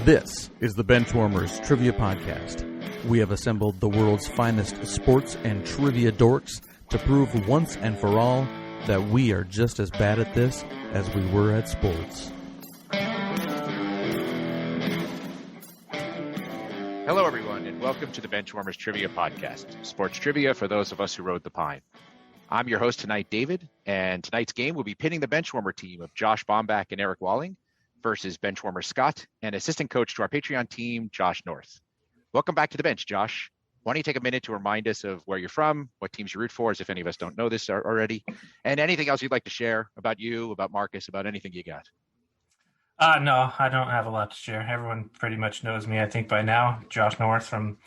This is the Benchwarmers Trivia Podcast. We have assembled the world's finest sports and trivia dorks to prove once and for all that we are just as bad at this as we were at sports. Hello, everyone, and welcome to the Benchwarmers Trivia Podcast, sports trivia for those of us who rode the pine. I'm your host tonight, David, and tonight's game will be pitting the Benchwarmer team of Josh Bomback and Eric Walling versus Benchwarmer Scott and assistant coach to our Patreon team, Josh North. Welcome back to the bench, Josh. Why don't you take a minute to remind us of where you're from, what teams you root for, as if any of us don't know this already, and anything else you'd like to share about you, about Marcus, about anything you got. No, I don't have a lot to share. Everyone pretty much knows me, I think, by now. Josh North from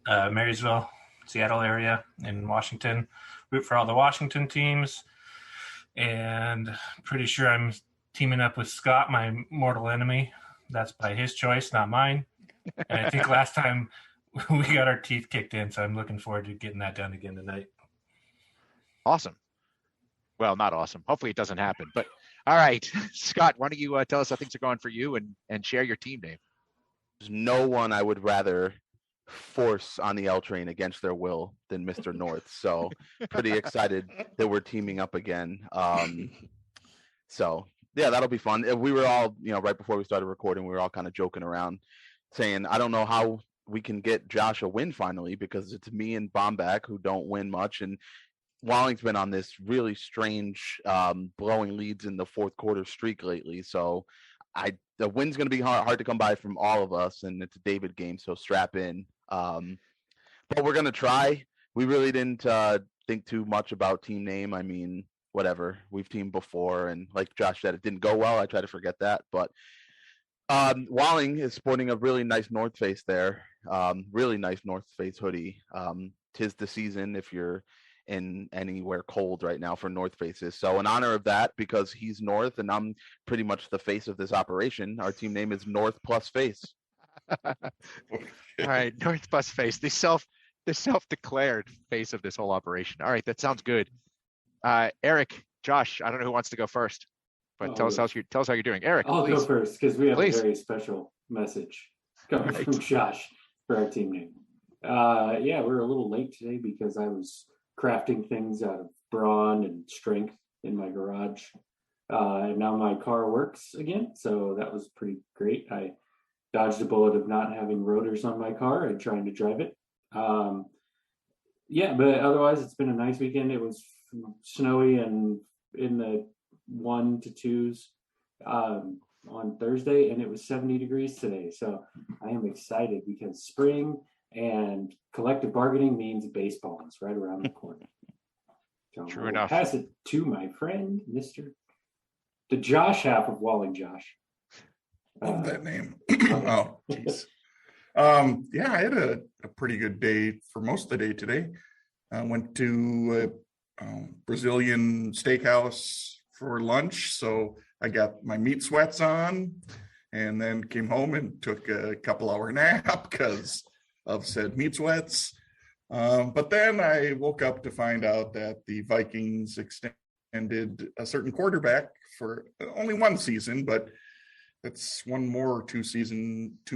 Marysville, Seattle area in Washington. Root for all the Washington teams. And pretty sure I'm teaming up with Scott, my mortal enemy. That's by his choice, not mine. And I think last time we got our teeth kicked in, so I'm looking forward to getting that done again tonight. Awesome. Well, not awesome. Hopefully it doesn't happen. But all right, Scott, why don't you tell us how things are going for you and share your team name? There's no one I would rather force on the L train against their will than Mr. North. So pretty excited that we're teaming up again. So yeah, that'll be fun. We were all, right before we started recording, we were all kind of joking around saying, I don't know how we can get Josh a win finally, because it's me and Bomback who don't win much. And Walling's been on this really strange blowing leads in the fourth quarter streak lately. So the win's going to be hard to come by from all of us, and it's a David game, so strap in. But we're going to try. We really didn't think too much about team name. I mean, whatever. We've teamed before, and like Josh said, it didn't go well. I try to forget that. But Walling is sporting a really nice North Face there. Really nice North Face hoodie. 'Tis the season if you're in anywhere cold right now for North Faces. So in honor of that, because he's North and I'm pretty much the face of this operation, our team name is North plus Face. All right, North plus Face, the self-declared face of this whole operation. All right, that sounds good. Eric, Josh, I don't know who wants to go first, but tell us how you're doing. Eric, I'll please. go first because we have Please. a very special message coming from Josh for our team name. We're a little late today because I was crafting things out of brawn and strength in my garage. And now my car works again, so that was pretty great. I dodged a bullet of not having rotors on my car and trying to drive it. But otherwise it's been a nice weekend. It was snowy and in the 1 to 2s on Thursday, and it was 70 degrees today. So I am excited because spring and collective bargaining means baseball is right around the corner. So True enough. Pass it to my friend, the Josh half of Walling Josh. Love that name. Oh, jeez. I had a pretty good day for most of the day today. I went to a Brazilian steakhouse for lunch, so I got my meat sweats on, and then came home and took a couple-hour nap because of said meat sweats. But then I woke up to find out that the Vikings extended a certain quarterback for only one season, but that's one more or too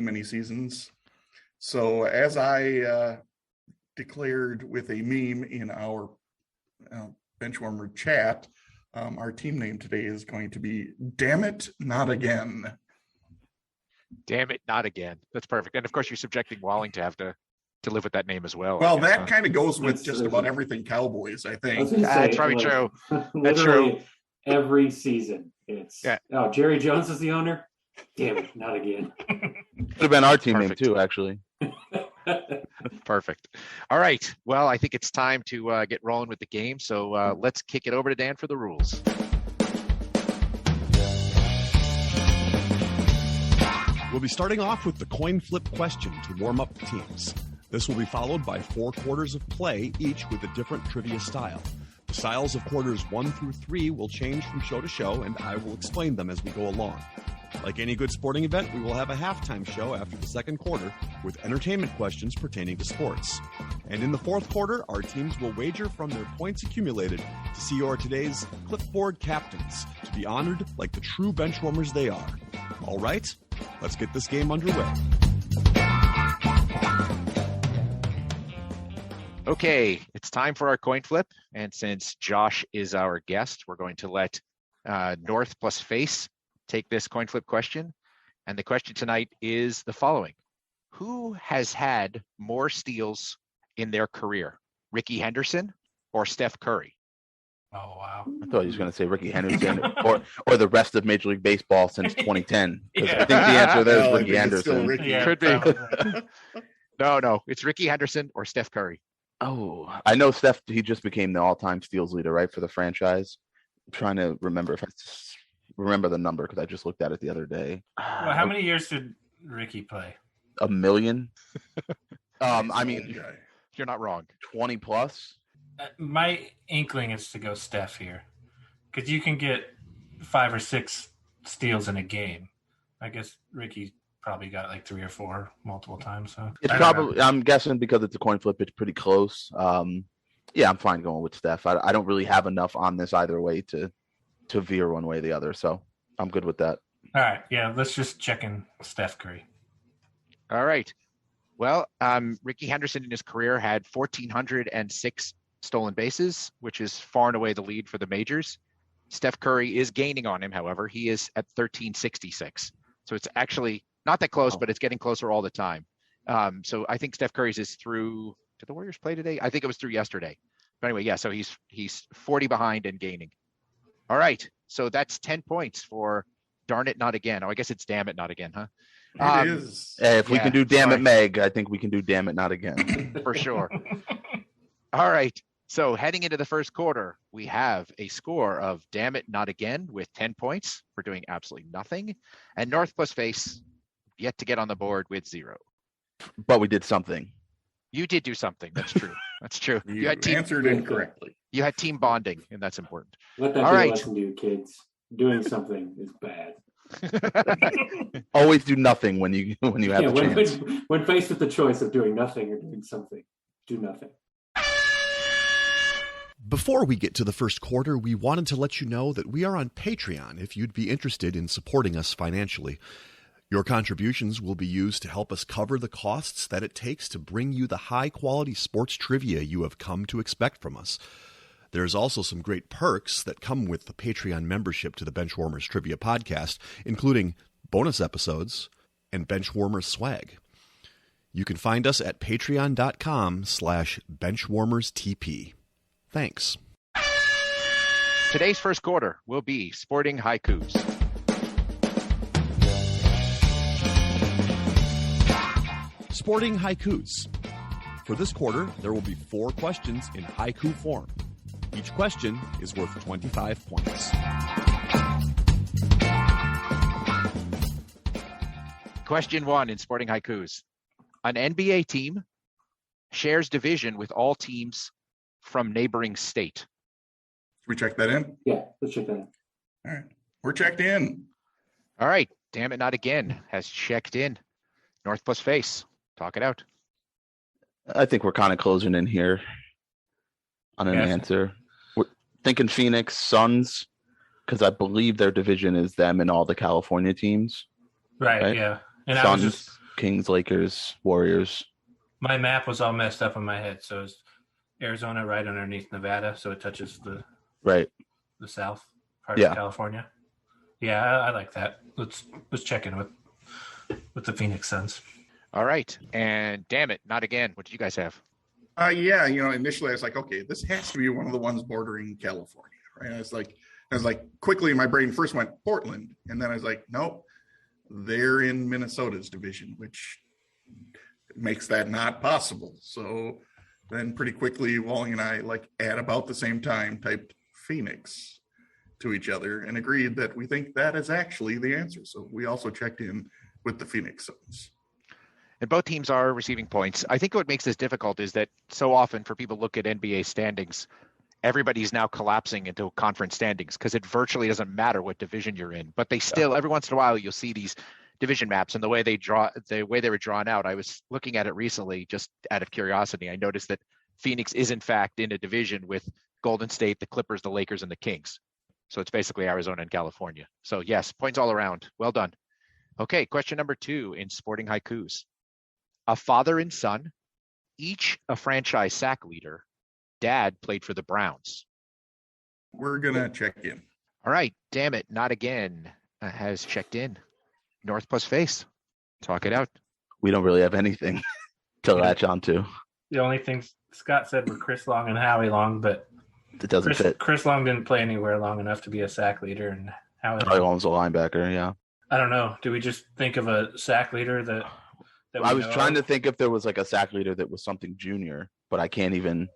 many seasons. So as I declared with a meme in our Benchwarmer chat, our team name today is going to be Damn It, Not Again. Damn it, not again. That's perfect. And of course, you're subjecting Walling to have to live with that name as well. Well, that kind of goes with just about everything Cowboys, I think. That's probably true. That's true. Every season, it's Jerry Jones is the owner. Damn it, not again. Could have been our team name too, actually. Perfect. All right. Well, I think it's time to get rolling with the game. So let's kick it over to Dan for the rules. We'll be starting off with the coin flip question to warm up the teams. This will be followed by 4 quarters of play, each with a different trivia style. The styles of quarters 1 through 3 will change from show to show, and I will explain them as we go along. Like any good sporting event, we will have a halftime show after the second quarter with entertainment questions pertaining to sports. And in the fourth quarter, our teams will wager from their points accumulated to see your today's clipboard captains to be honored like the true benchwarmers they are. All right, Let's get this game underway. Okay, it's time for our coin flip. And since Josh is our guest, we're going to let North plus Face take this coin flip question. And the question tonight is the following. Who has had more steals in their career? Ricky Henderson or Steph Curry? Oh, wow. I thought he was going to say Ricky Henderson or the rest of Major League Baseball since 2010. Because I think the answer there is Ricky Henderson. Yeah, Could be. probably. No, it's Ricky Henderson or Steph Curry. Oh, I know Steph, he just became the all-time steals leader, right, for the franchise. I'm trying to remember if I remember the number because I just looked at it the other day. Well, how many years did Ricky play? 1 million? I mean, You're not wrong. 20 plus? My inkling is to go Steph here because you can get 5 or 6 steals in a game. I guess Ricky probably got like 3 or 4 multiple times. So It's probably, I'm guessing because it's a coin flip, it's pretty close. Yeah, I'm fine going with Steph. I don't really have enough on this either way to veer one way or the other. So I'm good with that. All right. Yeah, let's just check in Steph Curry. All right. Well, Ricky Henderson in his career had 1,406 stolen bases, which is far and away the lead for the majors. Steph Curry is gaining on him, however. He is at 1,366. So it's actually not that close, but it's getting closer all the time. So I think Steph Curry's is through. Did the Warriors play today? I think it was through yesterday. But anyway, yeah, so he's 40 behind and gaining. All right. So that's 10 points for Darn It Not Again. Oh, I guess it's Damn It Not Again, huh? It is. If we can do Damn It Meg, I think we can do Damn It Not Again. For sure. All right. So heading into the first quarter, we have a score of Damn It Not Again with 10 points for doing absolutely nothing. And North plus Face yet to get on the board with 0. But we did something. You did do something. That's true. That's true. You had team, answered incorrectly. you had team bonding, and that's important. Let that All be right. a lesson to you, kids. Doing something is bad. Always do nothing when you have the chance. When faced with the choice of doing nothing or doing something, do nothing. Before we get to the first quarter, we wanted to let you know that we are on Patreon if you'd be interested in supporting us financially. Your contributions will be used to help us cover the costs that it takes to bring you the high-quality sports trivia you have come to expect from us. There's also some great perks that come with the Patreon membership to the Benchwarmers Trivia Podcast, including bonus episodes and Benchwarmers swag. You can find us at patreon.com/benchwarmerstp. Thanks. Today's first quarter will be Sporting Haikus. Sporting Haikus. For this quarter, there will be 4 questions in haiku form. Each question is worth 25 points. Question 1 in Sporting Haikus. An NBA team shares division with all teams from neighboring state. Should we check that in? Yeah, let's check that in. All right. We're checked in. All right. Damn It Not Again has checked in. North plus Face. Talk it out. I think we're kind of closing in here on an answer. We're thinking Phoenix Suns, because I believe their division is them and all the California teams. Right, yeah. And Suns, I was just, Kings, Lakers, Warriors. my map was all messed up in my head. So it's Arizona right underneath Nevada, so it touches the south part of California. Yeah, I like that. Let's check in with the Phoenix Suns. All right. And Damn It Not Again. What do you guys have? Yeah, initially I was like, okay, this has to be one of the ones bordering California, right? I was like, quickly my brain first went Portland, and then I was like, nope, they're in Minnesota's division, which makes that not possible. So then pretty quickly, Wally and I, at about the same time, typed Phoenix to each other and agreed that we think that is actually the answer. So we also checked in with the Phoenix Suns. And both teams are receiving points. I think what makes this difficult is that so often for people to look at NBA standings, everybody's now collapsing into conference standings because it virtually doesn't matter what division you're in. But they still, every once in a while, you'll see these division maps and the way they were drawn out. I was looking at it recently just out of curiosity. I noticed that Phoenix is in fact in a division with Golden State, the Clippers, the Lakers, and the Kings. So it's basically Arizona and California. So yes, points all around. Well done. Okay, question number 2 in sporting haikus. A father and son, each a franchise sack leader. Dad played for the Browns. We're gonna check in. All right, damn it, not again. Has checked in. North plus face. Talk it out. We don't really have anything to latch onto. The only things Scott said were Chris Long and Howie Long, but It doesn't fit. Chris Long didn't play anywhere long enough to be a sack leader, and Howie Howie Long, Long's a linebacker, yeah. I don't know. Do we just think of a sack leader that I was trying to think if there was like a sack leader that was something junior, but I can't even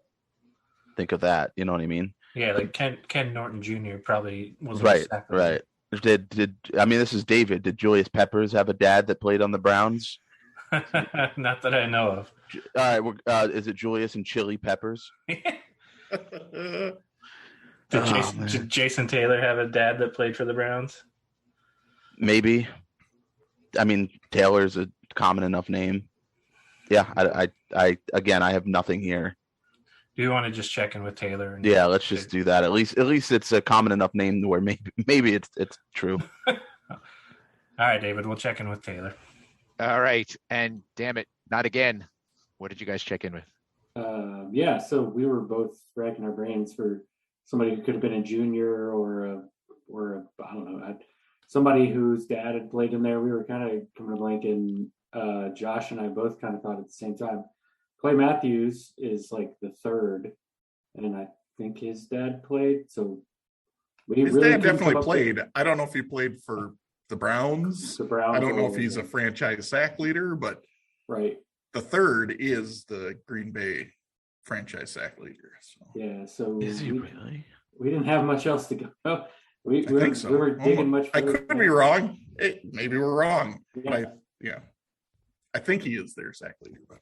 think of that. You know what I mean? Yeah, like Ken Norton Jr. probably wasn't Right, a sack leader. right. This is David. Did Julius Peppers have a dad that played on the Browns? Not that I know of. All right, is it Julius and Chili Peppers? Did Jason Taylor have a dad that played for the Browns? Maybe. I mean, Taylor's a common enough name. Yeah, I again, I have nothing here. Do you want to just check in with Taylor? Yeah, let's just do that. At least it's a common enough name where maybe it's true. All right, David, we'll check in with Taylor. All right, and damn it, not again. What did you guys check in with? Yeah, so we were both racking our brains for somebody who could have been a junior or a I don't know, somebody whose dad had played in there. We were kind of coming to blank, and Josh and I both kind of thought at the same time. Clay Matthews is like the third, and I think his dad played. So his dad definitely played. I don't know if he played for the Browns. I don't know if he's a franchise sack leader, but right. The third is the Green Bay franchise sack leader. So. Yeah. So is he really? We didn't have much else to go. We think so. We were digging much. I could be wrong. Maybe we're wrong, yeah. But I think he is their sack leader. But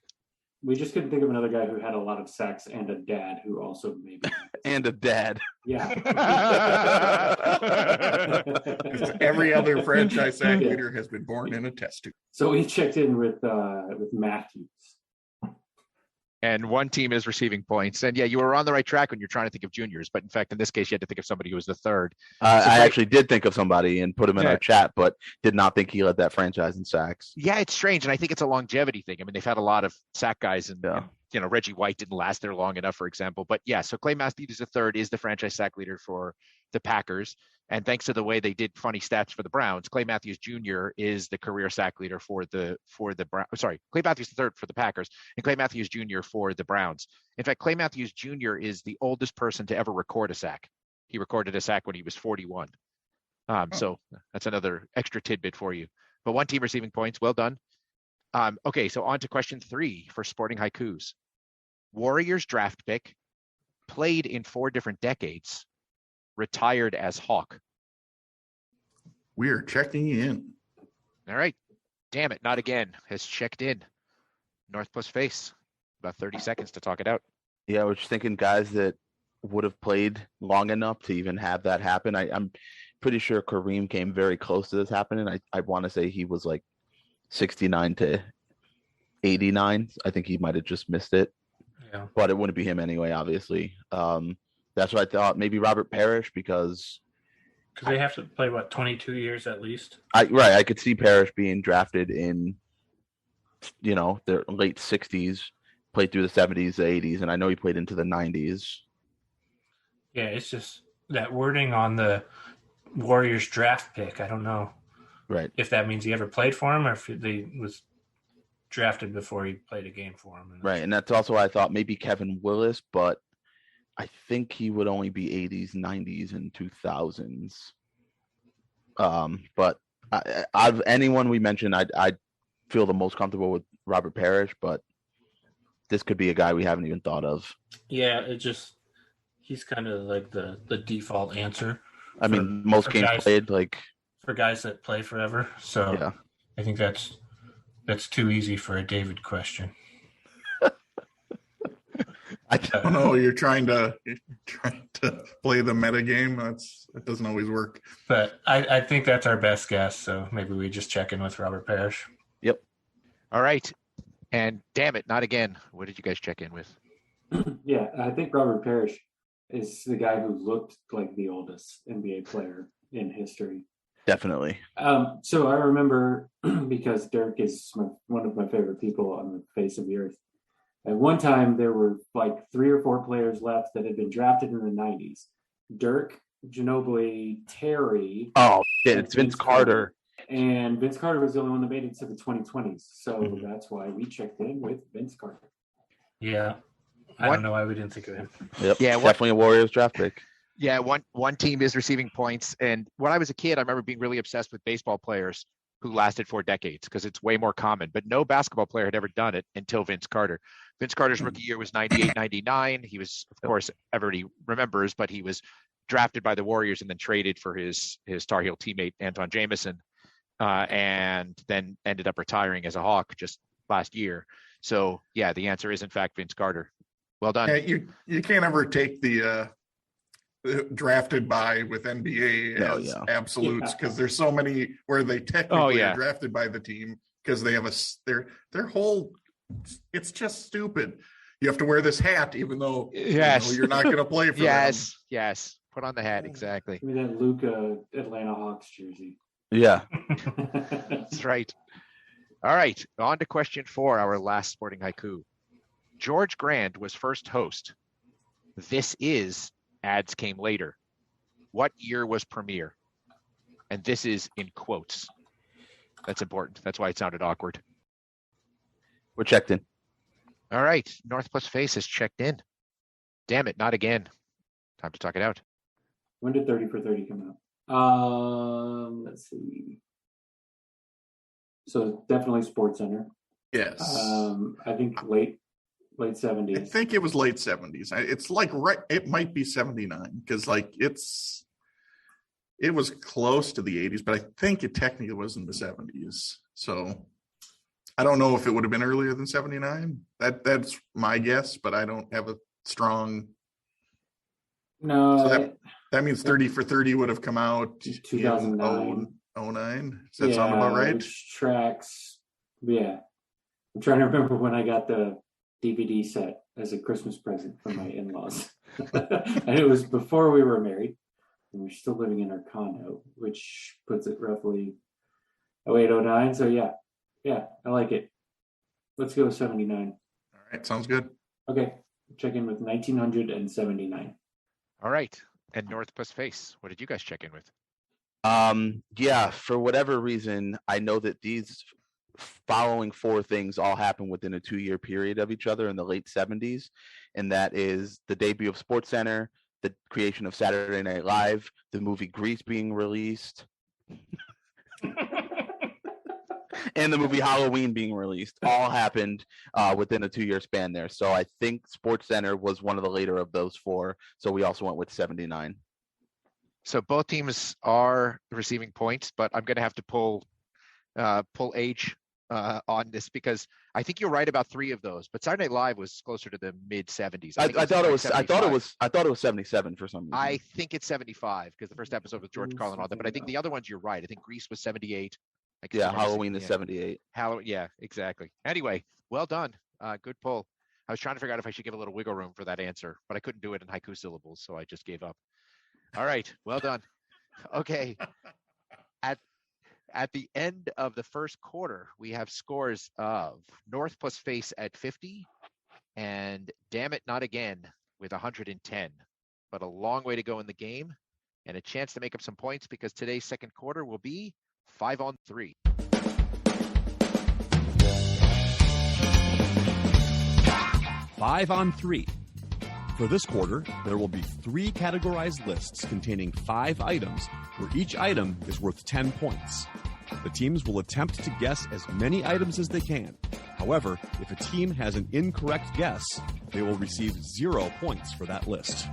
we just couldn't think of another guy who had a lot of sacks and a dad who also maybe and a dad. Yeah. Every other franchise sack leader has been born in a test tube. So we checked in with Matthews. And one team is receiving points. And yeah, you were on the right track when you're trying to think of juniors. But in fact, in this case, you had to think of somebody who was the third. I actually did think of somebody and put him in our chat, but did not think he led that franchise in sacks. Yeah, it's strange. And I think it's a longevity thing. I mean, they've had a lot of sack guys and Reggie White didn't last there long enough, for example. But yeah, so Clay Matthews III is the franchise sack leader for the Packers. And thanks to the way they did funny stats for the Browns, Clay Matthews Jr. is the career sack leader for the Browns. Sorry, Clay Matthews III for the Packers and Clay Matthews Jr. for the Browns. In fact, Clay Matthews Jr. is the oldest person to ever record a sack. He recorded a sack when he was 41. So that's another extra tidbit for you. But one team receiving points. Well done. Okay, so on to question 3 for sporting haikus. Warriors draft pick, played in 4 different decades, retired as Hawk. We are checking in. All right. Damn it, not again. Has checked in. North plus face. About 30 seconds to talk it out. Yeah, I was thinking guys that would have played long enough to even have that happen. I'm pretty sure Kareem came very close to this happening. I want to say he was like 69 to 89. I think he might have just missed it. Yeah. But it wouldn't be him anyway, obviously. That's what I thought. Maybe Robert Parrish because they have to play 22 years at least. I could see Parrish being drafted in their late 60s, played through the 70s, the 80s, and I know he played into the 90s. Yeah, it's just that wording on the Warriors draft pick. I don't know. Right. If that means he ever played for him or if he was drafted before he played a game for him. Right, and that's also why I thought maybe Kevin Willis, but I think he would only be 80s, 90s, and 2000s. But out of anyone we mentioned, I'd feel the most comfortable with Robert Parrish, but this could be a guy we haven't even thought of. Yeah, he's kind of like the default answer. I mean, most games played, like for guys that play forever. So yeah. I think that's too easy for a David question. I don't know. You're trying to play the meta game. That doesn't always work. But I think that's our best guess. So maybe we just check in with Robert Parrish. Yep. All right. And damn it, not again. What did you guys check in with? Yeah, I think Robert Parrish is the guy who looked like the oldest NBA player in history. Definitely. So I remember because Dirk is one of my favorite people on the face of the earth. At one time, there were like 3 or 4 players left that had been drafted in the 90s. Dirk, Ginobili, Terry. Oh, shit. It's Vince Carter. And Vince Carter was the only one that made it to the 2020s. So that's why we checked in with Vince Carter. Yeah. I don't know why we didn't think of him. Yep. Yeah, definitely a Warriors draft pick. Yeah, one team is receiving points. And when I was a kid, I remember being really obsessed with baseball players who lasted for decades because it's way more common. But no basketball player had ever done it until Vince Carter. Vince Carter's rookie year was 98, 99. He was, of course, everybody remembers, but he was drafted by the Warriors and then traded for his Tar Heel teammate, Anton Jameson, and then ended up retiring as a Hawk just last year. So, yeah, the answer is, in fact, Vince Carter. Well done. Yeah, you can't ever take the drafted by with NBA as absolutes because there's so many where they technically are drafted by the team because they have their whole. It's just stupid. You have to wear this hat even though you're not going to play for them. Yes. Put on the hat, exactly. I mean, that Luka Atlanta Hawks jersey. Yeah. That's right. All right, on to question 4, our last sporting haiku. George Grand was first host. This is Ads Came Later. What year was premiere? And this is in quotes. That's important. That's why it sounded awkward. We're checked in. All right, North Plus Face has checked in. Damn it, not again. Time to talk it out. When did 30 for 30 come out? Let's see. So definitely Sports Center. Yes. I think late 70s. I think it was late 70s. It's like it might be 79 because like it was close to the 80s, but I think it technically was in the 70s. So I don't know if it would have been earlier than 79. That's my guess, but I don't have a strong. No. So that means 30 for 30 would have come out 2009. 09. Does that sound about right? Which tracks. Yeah. I'm trying to remember when I got the DVD set as a Christmas present from my in-laws. And it was before we were married. And we're still living in our condo, which puts it roughly 08, 09. So yeah, I like it. Let's go with 79. All right, sounds good. Okay, check in with 1979. All right, and North Plus Face, what did you guys check in with? Yeah, for whatever reason, I know that these following 4 things all happened within a 2-year period of each other in the late 70s, and that is the debut of Sports Center, the creation of Saturday Night Live, the movie Grease being released, and the movie Halloween being released. All happened within a 2-year span there. So I think Sports Center was one of the later of those 4. So we also went with 79. So both teams are receiving points, but I'm going to have to pull age on this because I think you're right about 3 of those. But Saturday Night Live was closer to the mid 70s. I thought it was 77 for some reason. I think it's 75 because the first episode with George Carlin and all that. But I think the other ones you're right. I think Grease was 78. Yeah, Halloween is 78. Yeah, exactly. Anyway, well done. Good pull. I was trying to figure out if I should give a little wiggle room for that answer, but I couldn't do it in haiku syllables, so I just gave up. All right, well done. Okay. At the end of the first quarter, we have scores of North Plus Face at 50 and Damn It Not Again with 110. But a long way to go in the game and a chance to make up some points because today's second quarter will be 5-on-3. Five on 3. For this quarter, there will be 3 categorized lists containing 5 items, where each item is worth 10 points. The teams will attempt to guess as many items as they can. However, if a team has an incorrect guess, they will receive 0 points for that list.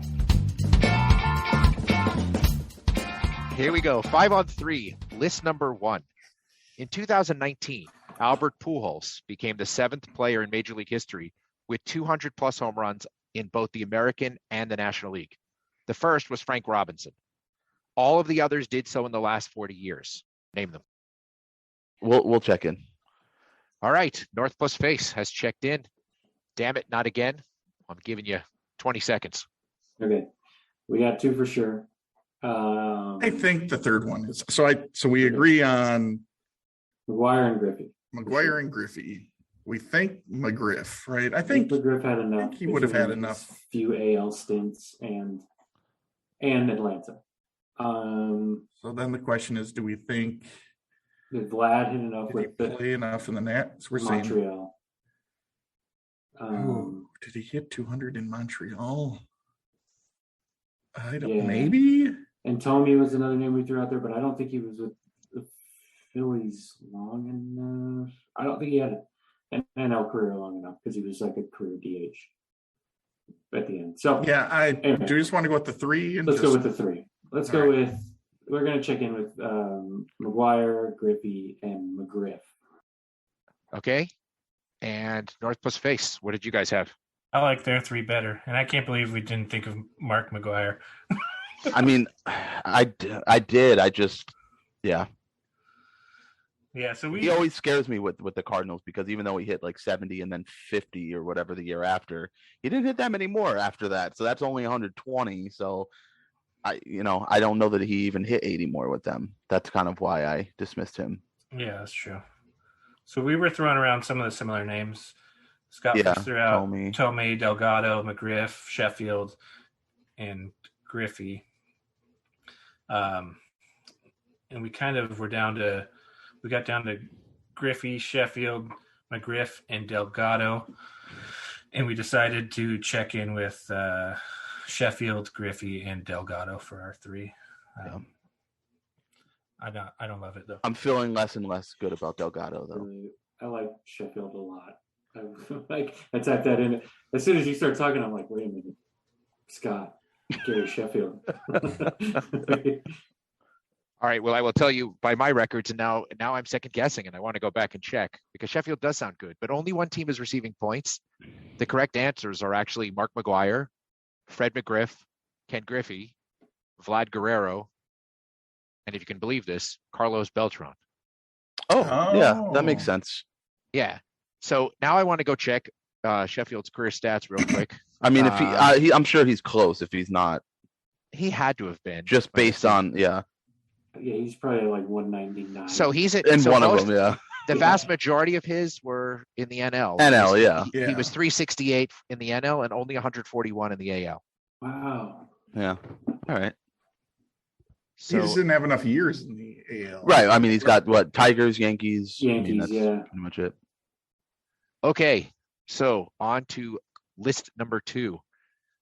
Here we go. 5-on-3. List number 1. In 2019, Albert Pujols became the 7th player in Major League history with 200-plus home runs in both the American and the National League. The first was Frank Robinson. All of the others did so in the last 40 years. Name them. We'll check in. All right. North Plus Face has checked in. Damn it, not again. I'm giving you 20 seconds. Okay. We got 2 for sure. I think the third one is so we agree on McGuire and Griffey. McGuire and Griffey. We think McGriff, right? I think think McGriff had enough. he would have had enough. Few AL stints and Atlanta. So then the question is, do we think did Vlad hit enough did he with play enough in the Nats? We're saying Montreal? did he hit 200 in Montreal? I don't. Yeah. Maybe. And Tommy was another name we threw out there, but I don't think he was with the Phillies long enough. I don't think he had an NL career long enough because he was like a career DH at the end. So yeah, anyway, do you just want to go with the three? And let's go with the three. Let's go right. with. We're going to check in with McGuire, Griffey, and McGriff. Okay. And North plus Face, what did you guys have? I like their three better, and I can't believe we didn't think of Mark McGuire. I mean, I did. I just, yeah. Yeah, so He always scares me with the Cardinals because even though he hit like 70 and then 50 or whatever the year after, he didn't hit that many more after that. So that's only 120. So I don't know that he even hit 80 more with them. That's kind of why I dismissed him. Yeah, that's true. So we were throwing around some of the similar names. Scott threw out Tomei, Delgado, McGriff, Sheffield, and Griffey. And we kind of we got down to Griffey, Sheffield, McGriff, and Delgado. And we decided to check in with Sheffield, Griffey, and Delgado for our three. I don't love it though. I'm feeling less and less good about Delgado though. I like Sheffield a lot. I typed that in. As soon as you start talking, I'm like, wait a minute, Scott, Gary Sheffield. All right. Well, I will tell you by my records, and now I'm second guessing, and I want to go back and check because Sheffield does sound good, but only one team is receiving points. The correct answers are actually Mark McGuire, Fred McGriff, Ken Griffey, Vlad Guerrero, and if you can believe this, Carlos Beltran. Oh, yeah, that makes sense. Yeah. So now I want to go check Sheffield's career stats real quick. I mean, if I'm sure he's close. If he's not, he had to have been just based on Yeah, he's probably like 199. So he's of them. Yeah. The vast majority of his were in the NL. Yeah. He was 368 in the NL and only 141 in the AL. Wow. Yeah. All right. So, he just didn't have enough years in the AL. Right. I mean, he's got Tigers, Yankees. That's pretty much it. Okay. So on to list number 2.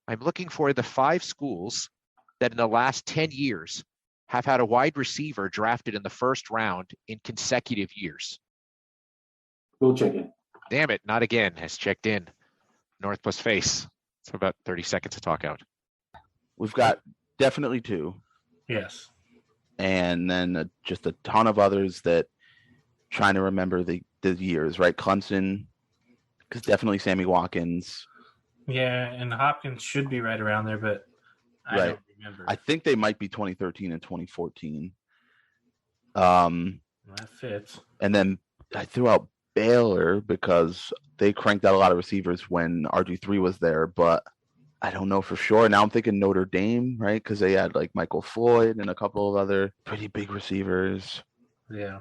I'm looking for the 5 schools that in the last 10 years have had a wide receiver drafted in the first round in consecutive years. We'll check in. Damn it. Not again. Has checked in. North plus Face. It's about 30 seconds to talk out. We've got definitely 2. Yes. And then just a ton of others that trying to remember the years, right? Clemson, because definitely Sammy Watkins. Yeah, and Hopkins should be right around there, but I don't remember. I think they might be 2013 and 2014. That fits. And then I threw out Baylor because they cranked out a lot of receivers when RG3 was there, but I don't know for sure. Now I'm thinking Notre Dame, right? Because they had like Michael Floyd and a couple of other pretty big receivers. Yeah.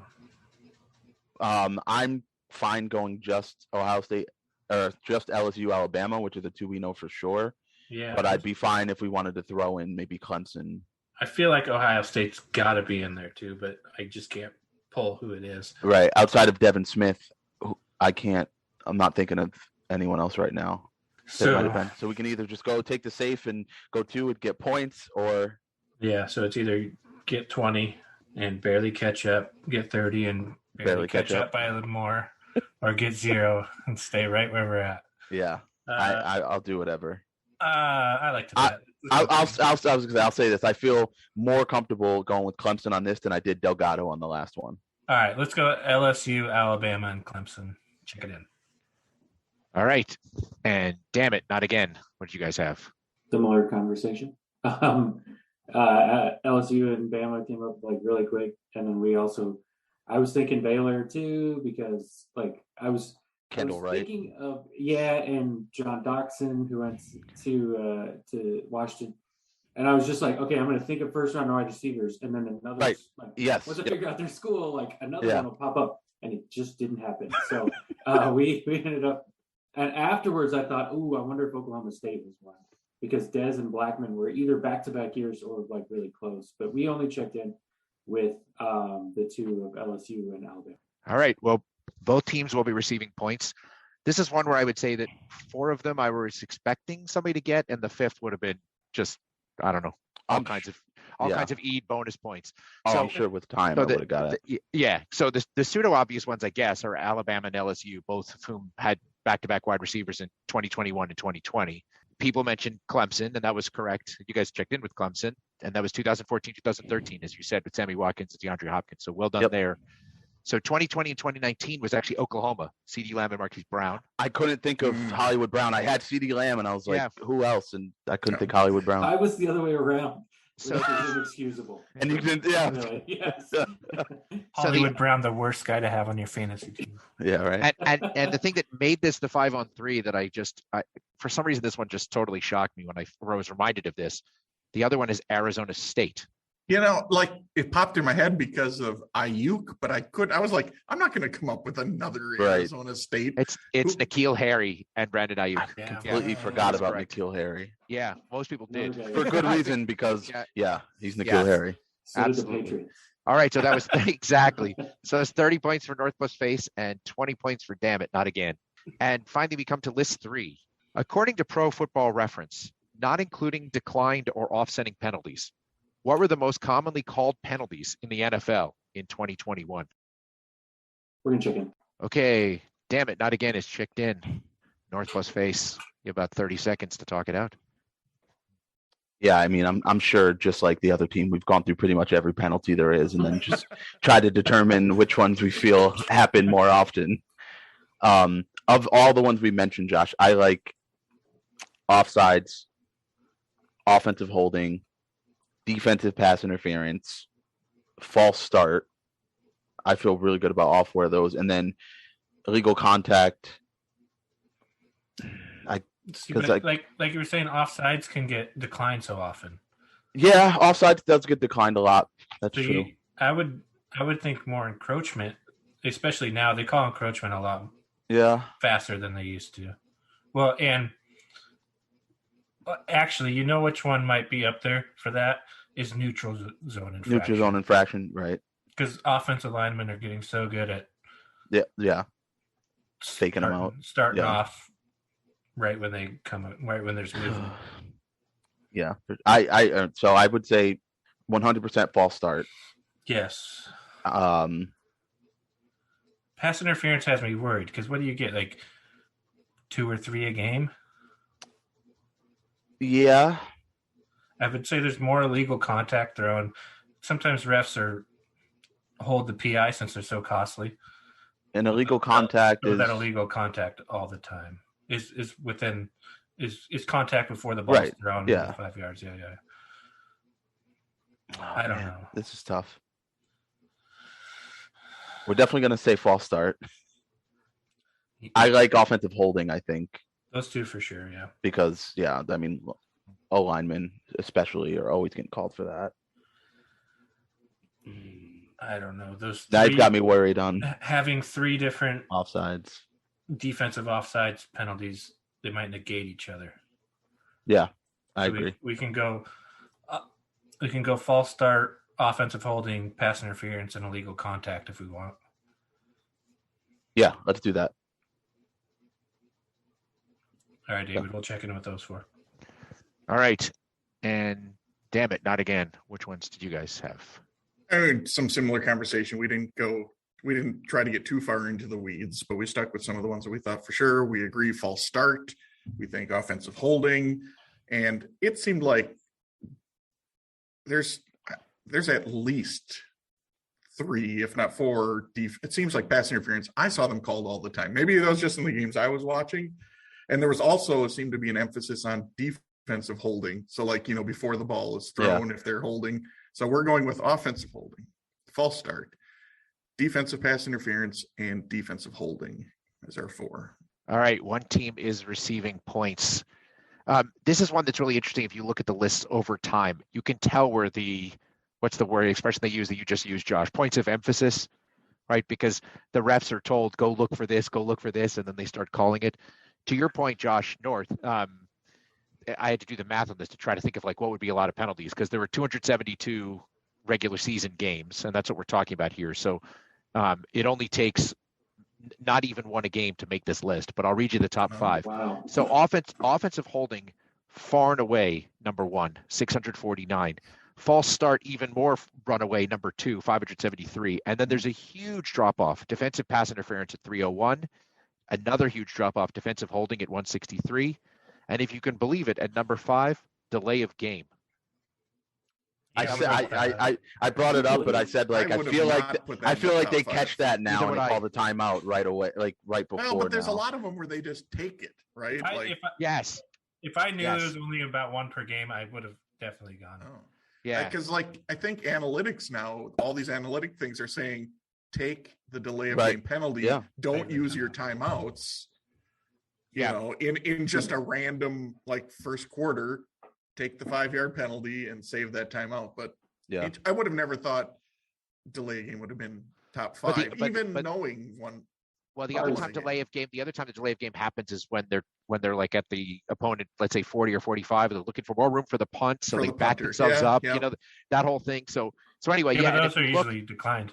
I'm fine going just Ohio State or just LSU, Alabama, which are the 2 we know for sure. Yeah. But I'd be fine if we wanted to throw in maybe Clemson. I feel like Ohio State's got to be in there too, but I just can't pull who it is. Right. Outside of Devin Smith, I'm not thinking of anyone else right now. So we can either just go take the safe and go 2 and get points, or so it's either get 20 and barely catch up, get 30 and barely catch up by a little more, or get 0 and stay right where we're at. Yeah, I'll do whatever. I like to bet. I'll say this. I feel more comfortable going with Clemson on this than I did Delgado on the last one. All right, let's go LSU, Alabama, and Clemson. Check it in. All right. And damn it, not again. What did you guys have? Similar conversation. LSU and Bama came up like really quick. And then I was thinking Baylor too, because like I was thinking of, and John Doxson, who went to Washington. And I was just like, okay, I'm going to think of first round wide receivers, and then another. Right. Like, Yes. Once I figure out their school, like another Yeah. one will pop up, and it just didn't happen. So we ended up, and afterwards I thought, ooh, I wonder if Oklahoma State was one, because Dez and Blackman were either back-to-back years or like really close. But we only checked in with the two of LSU and Alabama. All right. Well, both teams will be receiving points. This is one where I would say that 4 of them I was expecting somebody to get, and the 5th would have been just, I don't know, all kinds of bonus points. So So I'm sure with time so I would have got it. yeah. So the pseudo obvious ones, I guess, are Alabama and LSU, both of whom had back-to-back wide receivers in 2021 and 2020. People mentioned Clemson, and that was correct. You guys checked in with Clemson, and that was 2014, 2013, as you said, with Sammy Watkins and DeAndre Hopkins. So well done there. So 2020 and 2019 was actually Oklahoma, CeeDee Lamb and Marquise Brown. I couldn't think of Hollywood Brown. I had CeeDee Lamb, and I was like, who else? And I couldn't think Hollywood Brown. I was the other way around. So which is inexcusable. And you didn't, yeah. Really, yes. Hollywood Brown, the worst guy to have on your fantasy team. Yeah, right. And the thing that made this the 5-on-3 that I for some reason, this one just totally shocked me when I was reminded of this. The other one is Arizona State. You know, like it popped in my head because of Ayuk, but I was like, I'm not going to come up with another Arizona State. It's N'Keal Harry and Brandon Ayuk. I completely forgot about N'Keal Harry. Yeah, most people did. For good reason, because he's N'Keal Harry. So absolutely. The Patriots. All right, so that was exactly. So it's 30 points for North Plus Face and 20 points for Damn It, Not Again. And finally, we come to list 3. According to Pro Football Reference, not including declined or offsetting penalties, what were the most commonly called penalties in the NFL in 2021? We're going to check in. Okay. Damn It, Not Again is checked in. North Plus Face, you have about 30 seconds to talk it out. Yeah, I mean, I'm sure just like the other team, we've gone through pretty much every penalty there is and then just try to determine which ones we feel happen more often. Of all the ones we mentioned, Josh, I like offsides, offensive holding, defensive pass interference, false start. I feel really good about all 4 of those. And then illegal contact. like you were saying, offsides can get declined so often. Yeah, offsides does get declined a lot. That's true. I would think more encroachment, especially now. They call encroachment a lot faster than they used to. Well, and actually, you know which one might be up there for that is neutral zone infraction. Neutral zone infraction, right? Because offensive linemen are getting so good at faking them out, starting off right when they come, right when there's movement. Yeah, so I would say 100% false start. Yes. Pass interference has me worried because what do you get, like 2 or 3 a game? Yeah. I would say there's more illegal contact thrown. Sometimes refs hold the PI since they're so costly. And illegal contact is that illegal contact all the time. Is contact before the ball's thrown 5 yards. Yeah. I don't know. This is tough. We're definitely going to say false start. I like offensive holding, I think. Those 2 for sure, yeah. Because, I mean, O-linemen especially are always getting called for that. I don't know. That got me worried on having 3 different offsides, defensive offsides penalties. They might negate each other. Yeah, I agree. We can go false start, offensive holding, pass interference, and illegal contact if we want. Yeah, let's do that. All right, David, we'll check in with those 4. All right. And Damn It, Not Again. Which ones did you guys have? I mean, some similar conversation. We didn't try to get too far into the weeds, but we stuck with some of the ones that we thought for sure. We agree false start. We think offensive holding. And it seemed like there's at least 3, if not 4. It seems like pass interference. I saw them called all the time. Maybe that was just in the games I was watching. And there was also seemed to be an emphasis on defensive holding. So before the ball is thrown, if they're holding. So we're going with offensive holding, false start, defensive pass interference, and defensive holding as our 4. All right. One team is receiving points. This is one that's really interesting. If you look at the lists over time, you can tell where what's the word expression they use that you just used, Josh? Points of emphasis, right? Because the refs are told, go look for this, and then they start calling it. To your point, Josh North, I had to do the math on this to try to think of like what would be a lot of penalties, because there were 272 regular season games, and that's what we're talking about here. So it only takes not even one a game to make this list, but I'll read you the top 5. Wow. So offensive holding, far and away, number 1, 649. False start, even more runaway, number 2, 573. And then there's a huge drop-off. Defensive pass interference at 301. Another huge drop-off, defensive holding at 163. And if you can believe it, at number 5, delay of game. I brought it up, but I said like I feel like they catch that now and call the timeout right away, like right before. No, but there's now. a lot of them where they just take it, right? Yes. If I knew there was only about one per game, I would have definitely gone. Oh. Yeah, because like I think analytics now, all these analytic things are saying take the delay of game penalty. Yeah. Don't use your timeouts. You know, in just a random like first quarter, take the 5-yard penalty and save that timeout. But I would have never thought delay game would have been top 5, even knowing one. Well, the other time the delay of game happens is when they're like at the opponent, let's say 40 or 45, and they're looking for more room for the punt, so they back themselves up. You know, that whole thing. So anyway, but those are usually declined.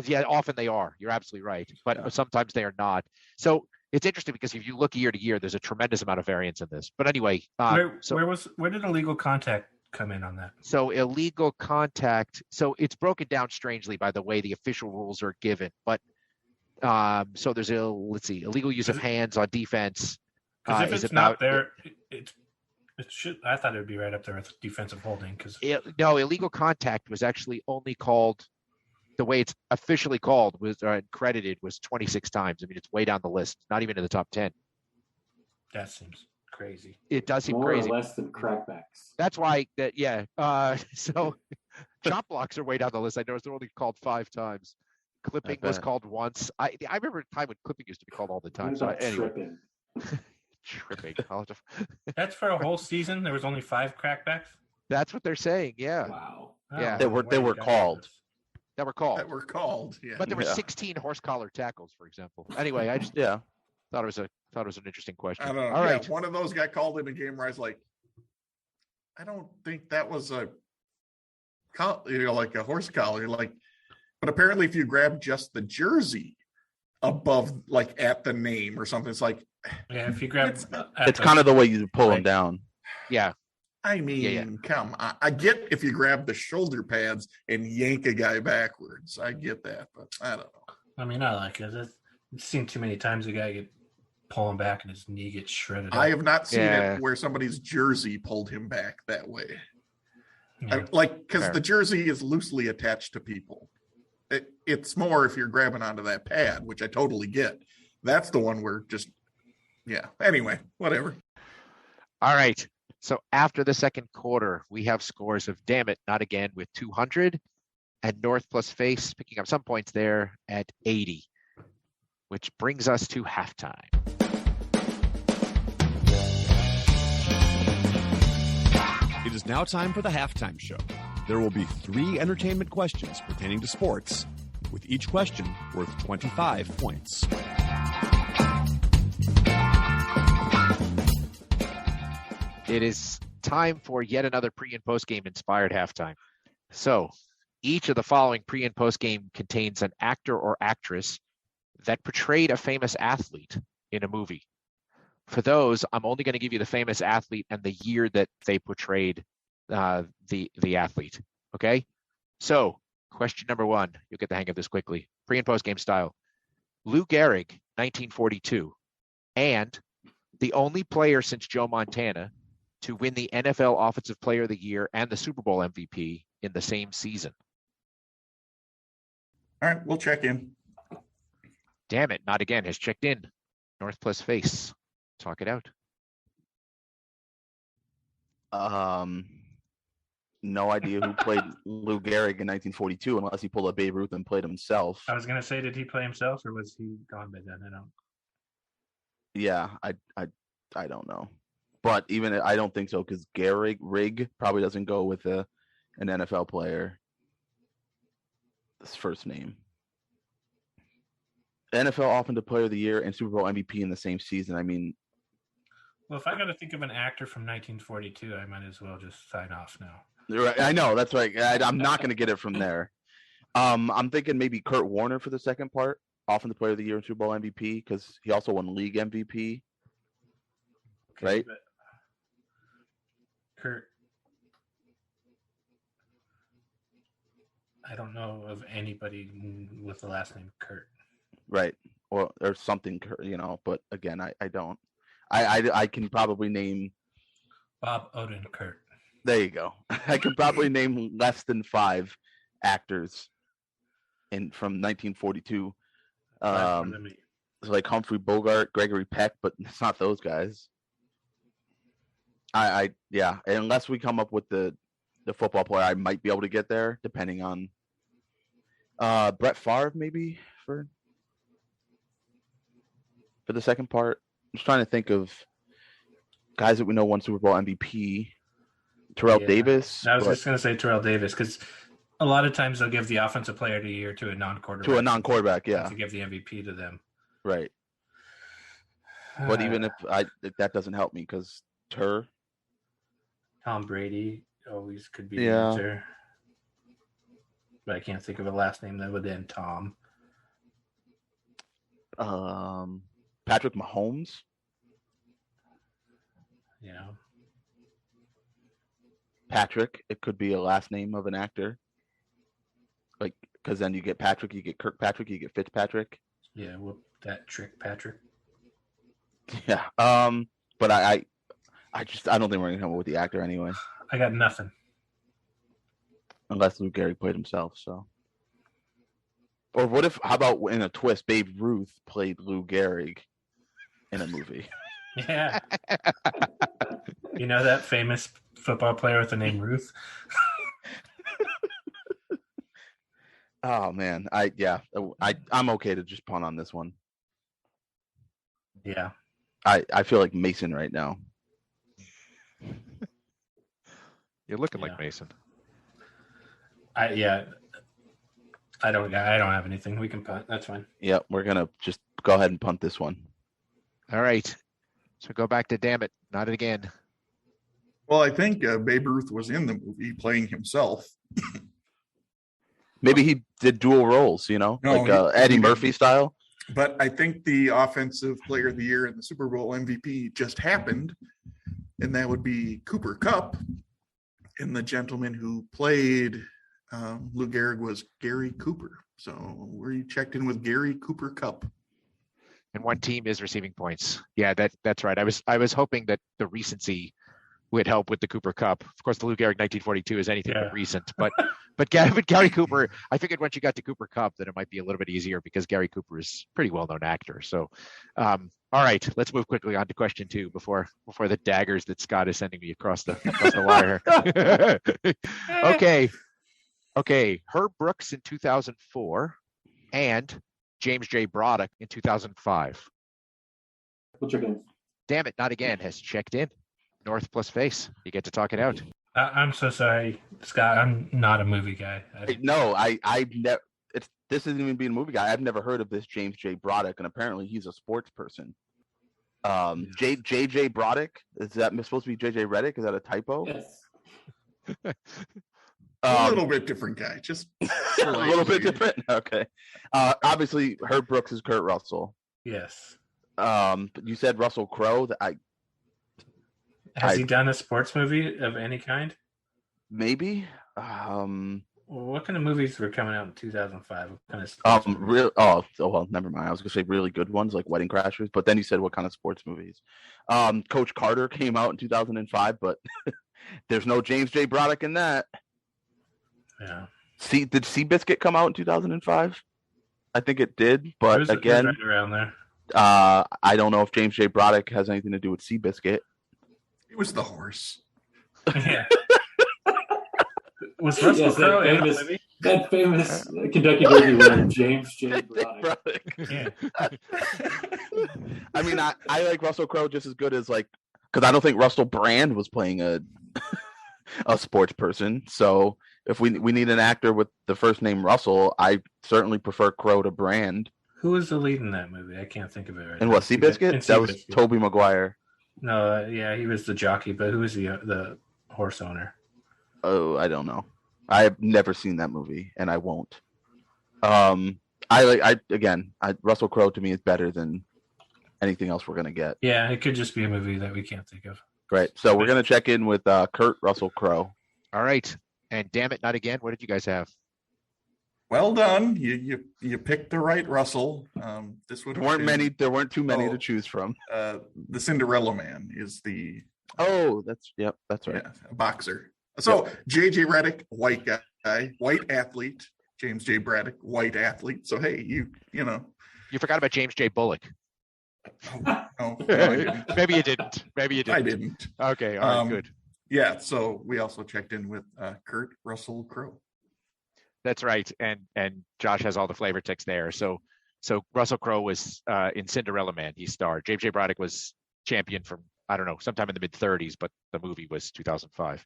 Yeah, often they are. You're absolutely right, but sometimes they are not. So it's interesting because if you look year to year, there's a tremendous amount of variance in this. But anyway, where did illegal contact come in on that? So illegal contact. So it's broken down strangely by the way the official rules are given, but. So there's illegal use of hands on defense. Because if it's not there, it should. I thought it would be right up there with defensive holding. No, illegal contact was actually only called, the way it's officially called was credited was 26 times. I mean, it's way down the list, not even in the top 10. That seems crazy. It does seem more crazy. Or less than crackbacks. That's why that. Yeah. So chop blocks are way down the list. I noticed they're only called 5 times. Clipping was called once. I remember a time when clipping used to be called all the time. So anyway. Tripping. That's for a whole season. There was only 5 crackbacks. That's what they're saying. Yeah. Wow. Yeah. They were called. That were called. Yeah. But there were 16 horse collar tackles, for example. Anyway, I just thought it was an interesting question. I don't know. All right. One of those got called in a game where I was like, I don't think that was like a horse collar, like. But apparently, if you grab just the jersey above, like at the name or something, it's like, if you grab, it's kind of the way you pull them down. Yeah. I mean, come on. I get if you grab the shoulder pads and yank a guy backwards. I get that, but I don't know. I mean, I like it. I've seen too many times a guy get pulling back and his knee gets shredded. I have not seen it where somebody's jersey pulled him back that way. Yeah. Because the jersey is loosely attached to people. It's more if you're grabbing onto that pad, which I totally get. That's the one where anyway, whatever. All right. So after the second quarter, we have scores of damn it, not again with 200 and North plus Face picking up some points there at 80, which brings us to halftime. It is now time for the halftime show. There will be 3 entertainment questions pertaining to sports, with each question worth 25 points. It is time for yet another pre- and post-game inspired halftime. So each of the following pre- and post-game contains an actor or actress that portrayed a famous athlete in a movie. For those, I'm only going to give you the famous athlete and the year that they portrayed the athlete. Okay? So question number 1, you'll get the hang of this quickly. Pre- and post-game style. Lou Gehrig, 1942, and the only player since Joe Montana to win the NFL Offensive Player of the Year and the Super Bowl MVP in the same season. All right, we'll check in. Damn it, not again. Has checked in. North plus Face. Talk it out. No idea who played Lou Gehrig in 1942, unless he pulled a Babe Ruth and played himself. I was gonna say, did he play himself or was he gone by then? I don't. Yeah, I don't know. But even I don't think so because Rig probably doesn't go with an NFL player. His first name. NFL Offensive Player of the Year and Super Bowl MVP in the same season. I mean, Well, if I got to think of an actor from 1942, I might as well just sign off now. right, I know that's right. I'm not going to get it from there. I'm thinking maybe Kurt Warner for the second part, Offensive Player of the Year and Super Bowl MVP, because he also won league MVP. Okay, Right? but Kurt. I don't know of anybody with the last name Kurt. Right. Or something, but again, I don't. I can probably name Bob Odenkirk. There you go. I can probably name less than 5 actors from 1942. It's like Humphrey Bogart, Gregory Peck, but it's not those guys. Yeah, unless we come up with the football player, I might be able to get there, depending on Brett Favre, maybe for the second part. I'm just trying to think of guys that we know won Super Bowl MVP. Terrell Davis. I was just going to say Terrell Davis because a lot of times they'll give the offensive player of the year to a non-quarterback. Yeah. To give the MVP to them. Right. But even if that doesn't help me because Tom Brady always could be the answer. But I can't think of a last name that would end Tom. Patrick Mahomes. Yeah. Patrick. It could be a last name of an actor. Like, because then you get Patrick, you get Kirkpatrick, you get Fitzpatrick. Yeah, whoop that trick, Patrick. Yeah. But I don't think we're gonna come up with the actor anyway. I got nothing. Unless Lou Gehrig played himself, so. Or how about in a twist, Babe Ruth played Lou Gehrig in a movie? Yeah. You know that famous football player with the name Ruth? Oh man, I'm okay to just punt on this one. Yeah. I feel like Mason right now. You're looking like Mason. I don't have anything. We can punt. That's fine. Yeah, we're gonna just go ahead and punt this one. All right. So go back to damn it, not it again. Well, I think Babe Ruth was in the movie playing himself. Maybe he did dual roles, Eddie Murphy style. But I think the Offensive Player of the Year and the Super Bowl MVP just happened, and that would be Cooper Kupp. And the gentleman who played Lou Gehrig was Gary Cooper. So we checked in with Gary Cooper Kupp. And one team is receiving points. Yeah, that's right. I was hoping that the recency would help with the Cooper Kupp. Of course, the Lou Gehrig 1942 is anything but recent. But Gary Cooper, I figured once you got to Cooper Kupp, then it might be a little bit easier because Gary Cooper is a pretty well-known actor. So, all right, let's move quickly on to question 2 before the daggers that Scott is sending me across the wire. Okay. Herb Brooks in 2004 and James J. Braddock in 2005. We'll check in. Damn it, not again. Has checked in. North plus face. You get to talk it out. I'm so sorry, Scott. I'm not a movie guy. No, I've never. This isn't even being a movie guy. I've never heard of this James J. Braddock, and apparently he's a sports person. JJ Braddock, is that supposed to be JJ Redick? Is that a typo? Yes. A little bit different guy, just a little bit different. Okay. Obviously, Herb Brooks is Kurt Russell. Yes. You said Russell Crowe. Has he done a sports movie of any kind? Maybe. What kind of movies were coming out in 2005? What kind of well, never mind. I was gonna say really good ones like Wedding Crashers, but then you said what kind of sports movies? Coach Carter came out in 2005, but there's no James J. Braddock in that. Yeah. Did Seabiscuit come out in 2005? I think it did, but it was right around there. I don't know if James J. Braddock has anything to do with Seabiscuit. It was the horse. Yeah. Was Russell Crowe in the movie? That famous Kentucky Derby winner, James J. Braddock. Yeah. I mean, I like Russell Crowe just as good as like because I don't think Russell Brand was playing a sports person. So if we need an actor with the first name Russell, I certainly prefer Crow to Brand. Who was the lead in that movie? I can't think of it right And now. what, Seabiscuit? That was Tobey Maguire. No, yeah, he was the jockey, but who was the horse owner? Oh, I don't know. I've never seen that movie, and I won't. Russell Crowe to me is better than anything else we're gonna get. Yeah, it could just be a movie that we can't think of. Right. So we're gonna check in with Kurt Russell Crowe. All right. And damn it, not again. What did you guys have? Well done. You picked the right Russell. This would There weren't too many to choose from. The Cinderella Man is the that's right. Yeah, a boxer. So J.J. Braddock, white guy, white athlete. James J. Braddock, white athlete. So hey, you know. You forgot about James J. Bullock. No, Maybe you didn't. I didn't. Okay, all right, good. Yeah, so we also checked in with Kurt Russell Crowe. That's right, and Josh has all the flavor text there. So Russell Crowe was in Cinderella Man. He starred. James J. Braddock was champion from, I don't know, sometime in the mid-30s, but the movie was 2005.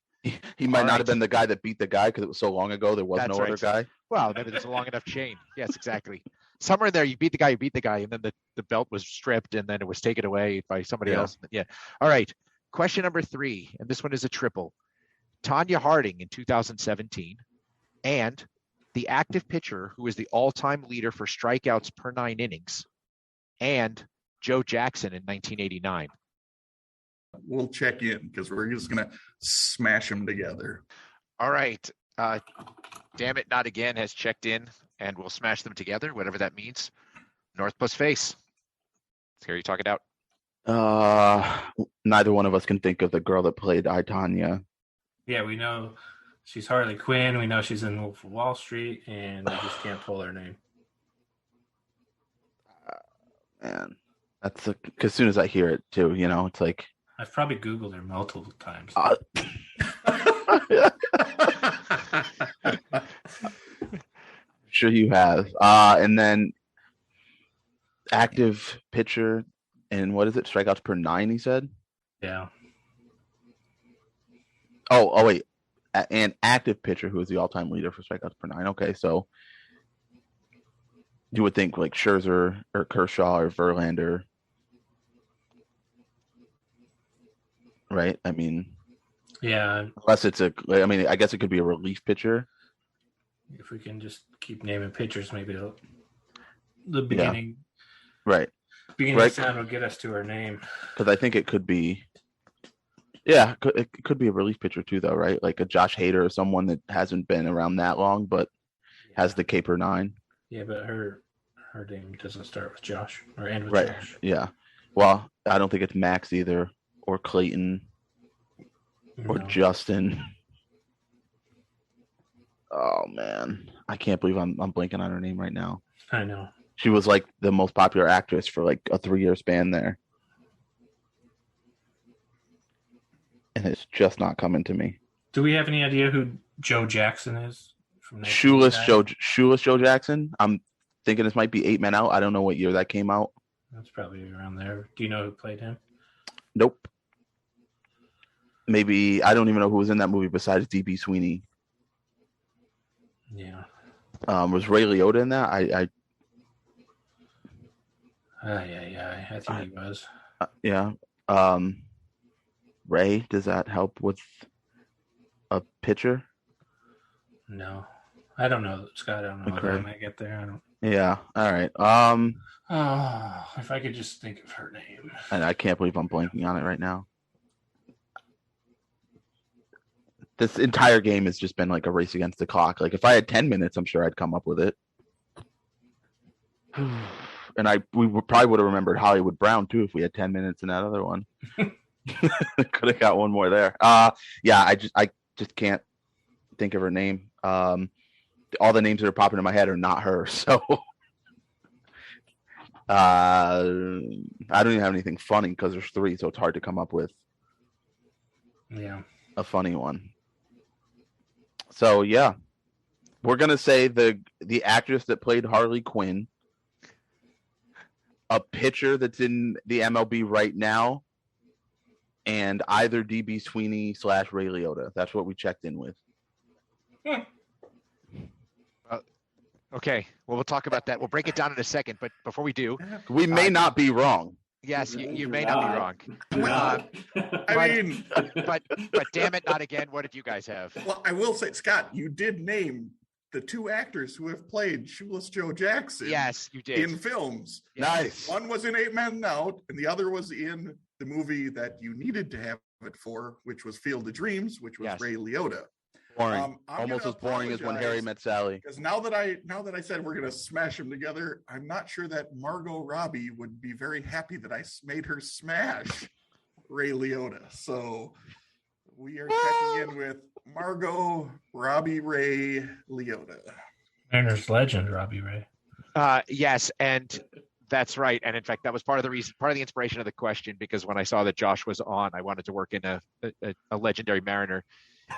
He might not have been the guy that beat the guy because it was so long ago. There was no other guy. Well, maybe there's a long enough chain. Yes, exactly. Somewhere in there, you beat the guy, and then the belt was stripped, and then it was taken away by somebody else. Yeah. All right. Question number 3, and this one is a triple. Tanya Harding in 2017, and the active pitcher who is the all-time leader for strikeouts per 9 innings, and Joe Jackson in 1989. We'll check in because we're just gonna smash them together. All right. Damn it, not again has checked in, and we'll smash them together, whatever that means. North plus face. Let's hear you talk it out. Neither one of us can think of the girl that played I, Tonya. Yeah, we know she's Harley Quinn. We know she's in Wolf of Wall Street, and we just can't pull her name. Man, that's as soon as I hear it too, it's like I've probably Googled her multiple times. Sure you have. And then active pitcher, and what is it? Strikeouts per 9, he said? Yeah. Oh, wait. And active pitcher who is the all-time leader for strikeouts per 9. Okay, so you would think like Scherzer or Kershaw or Verlander. Right? I mean, yeah. Unless it's I guess it could be a relief pitcher. If we can just keep naming pitchers, maybe the beginning. Yeah. Right. Beginning sound will get us to her name. Because I think it could be. Yeah, it could be a relief pitcher too, though, right? Like a Josh Hader or someone that hasn't been around that long, but has the K per 9. Yeah, but her name doesn't start with Josh or end with right. Josh. Yeah. Well, I don't think it's Max either, or Clayton, or Justin. Oh man, I can't believe I'm blanking on her name right now. I know. She was like the most popular actress for like a 3-year span there. And it's just not coming to me. Do we have any idea who Joe Jackson is? Shoeless Joe Jackson. I'm thinking this might be 8 Men Out. I don't know what year that came out. That's probably around there. Do you know who played him? Nope. Maybe I don't even know who was in that movie besides D.B. Sweeney. Yeah. Was Ray Liotta in that? I think he was. Yeah. Ray, does that help with a pitcher? No, I don't know, Scott. I don't know. Okay. When I get there, I don't. Yeah. All right. If I could just think of her name. And I can't believe I'm blanking on it right now. This entire game has just been like a race against the clock. Like if I had 10 minutes, I'm sure I'd come up with it. And we probably would have remembered Hollywood Brown too if we had 10 minutes in that other one. Could have got one more there. Yeah, I just can't think of her name. All the names that are popping in my head are not her. So I don't even have anything funny because there's 3, so it's hard to come up with. Yeah, a funny one. So yeah, we're gonna say the actress that played Harley Quinn, a pitcher that's in the MLB right now, and either DB Sweeney / Ray Liotta. That's what we checked in with. Okay, well, we'll talk about that. We'll break it down in a second, but before we do, We may not be wrong. yes, you You're may not be wrong. Well, I mean, But damn it, not again. What did you guys have? well, I will say, Scott, you did name the two actors who have played Shoeless Joe Jackson. Yes, you did. In films. Nice. One was in 8 Men Out, and the other was in the movie that you needed to have it for, which was Field of Dreams, which was Yes. Ray Liotta. Boring. I'm Almost gonna as boring as When Harry apologize. Met Sally. Because now that I said we're gonna smash them together, I'm not sure that Margot Robbie would be very happy that I made her smash Ray Liotta. So we are checking in with Margot Robbie Ray Liotta. Mariners legend, Robbie Ray. Yes, and that's right. And in fact, that was part of the reason, part of the inspiration of the question, because when I saw that Josh was on, I wanted to work in a legendary Mariner.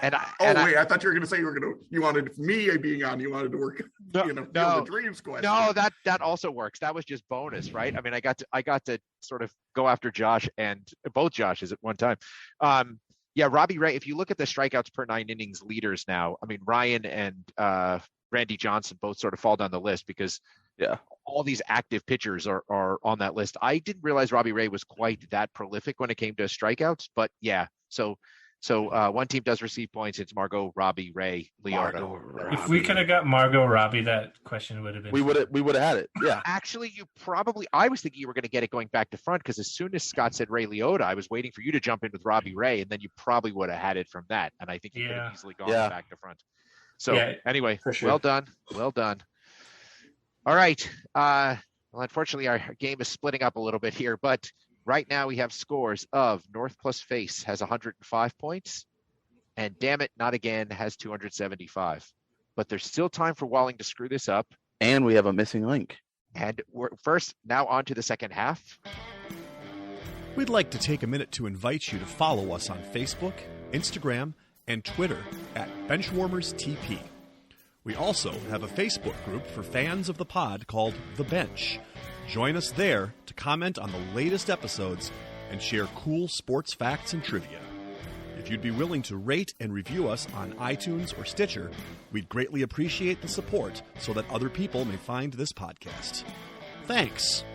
And I thought you were gonna say you wanted me being on. You wanted to work, Field of Dreams question. No, that also works. That was just bonus, right? I mean, I got to sort of go after Josh and both Joshes at one time. Yeah, Robbie Ray. If you look at the strikeouts per 9 innings leaders now, I mean, Ryan and Randy Johnson both sort of fall down the list because all these active pitchers are on that list. I didn't realize Robbie Ray was quite that prolific when it came to strikeouts, but yeah. So one team does receive points. It's Margot Robbie Ray Liotta. If we could have got Margot Robbie, that question would have been. We would have had it. Yeah. Actually, I was thinking you were going to get it going back to front, because as soon as Scott said Ray Liotta, I was waiting for you to jump in with Robbie Ray, and then you probably would have had it from that. And I think you could have easily gone back to front. So anyway, for sure. Well done. All right. Well, unfortunately, our game is splitting up a little bit here, but right now we have scores of North Plus Face has 105 points, and Damn It Not Again has 275. But there's still time for Walling to screw this up. And we have a missing link. And we're now on to the second half. We'd like to take a minute to invite you to follow us on Facebook, Instagram, and Twitter at BenchwarmersTP. We also have a Facebook group for fans of the pod called The Bench. Join us there to comment on the latest episodes and share cool sports facts and trivia. If you'd be willing to rate and review us on iTunes or Stitcher, we'd greatly appreciate the support so that other people may find this podcast. Thanks.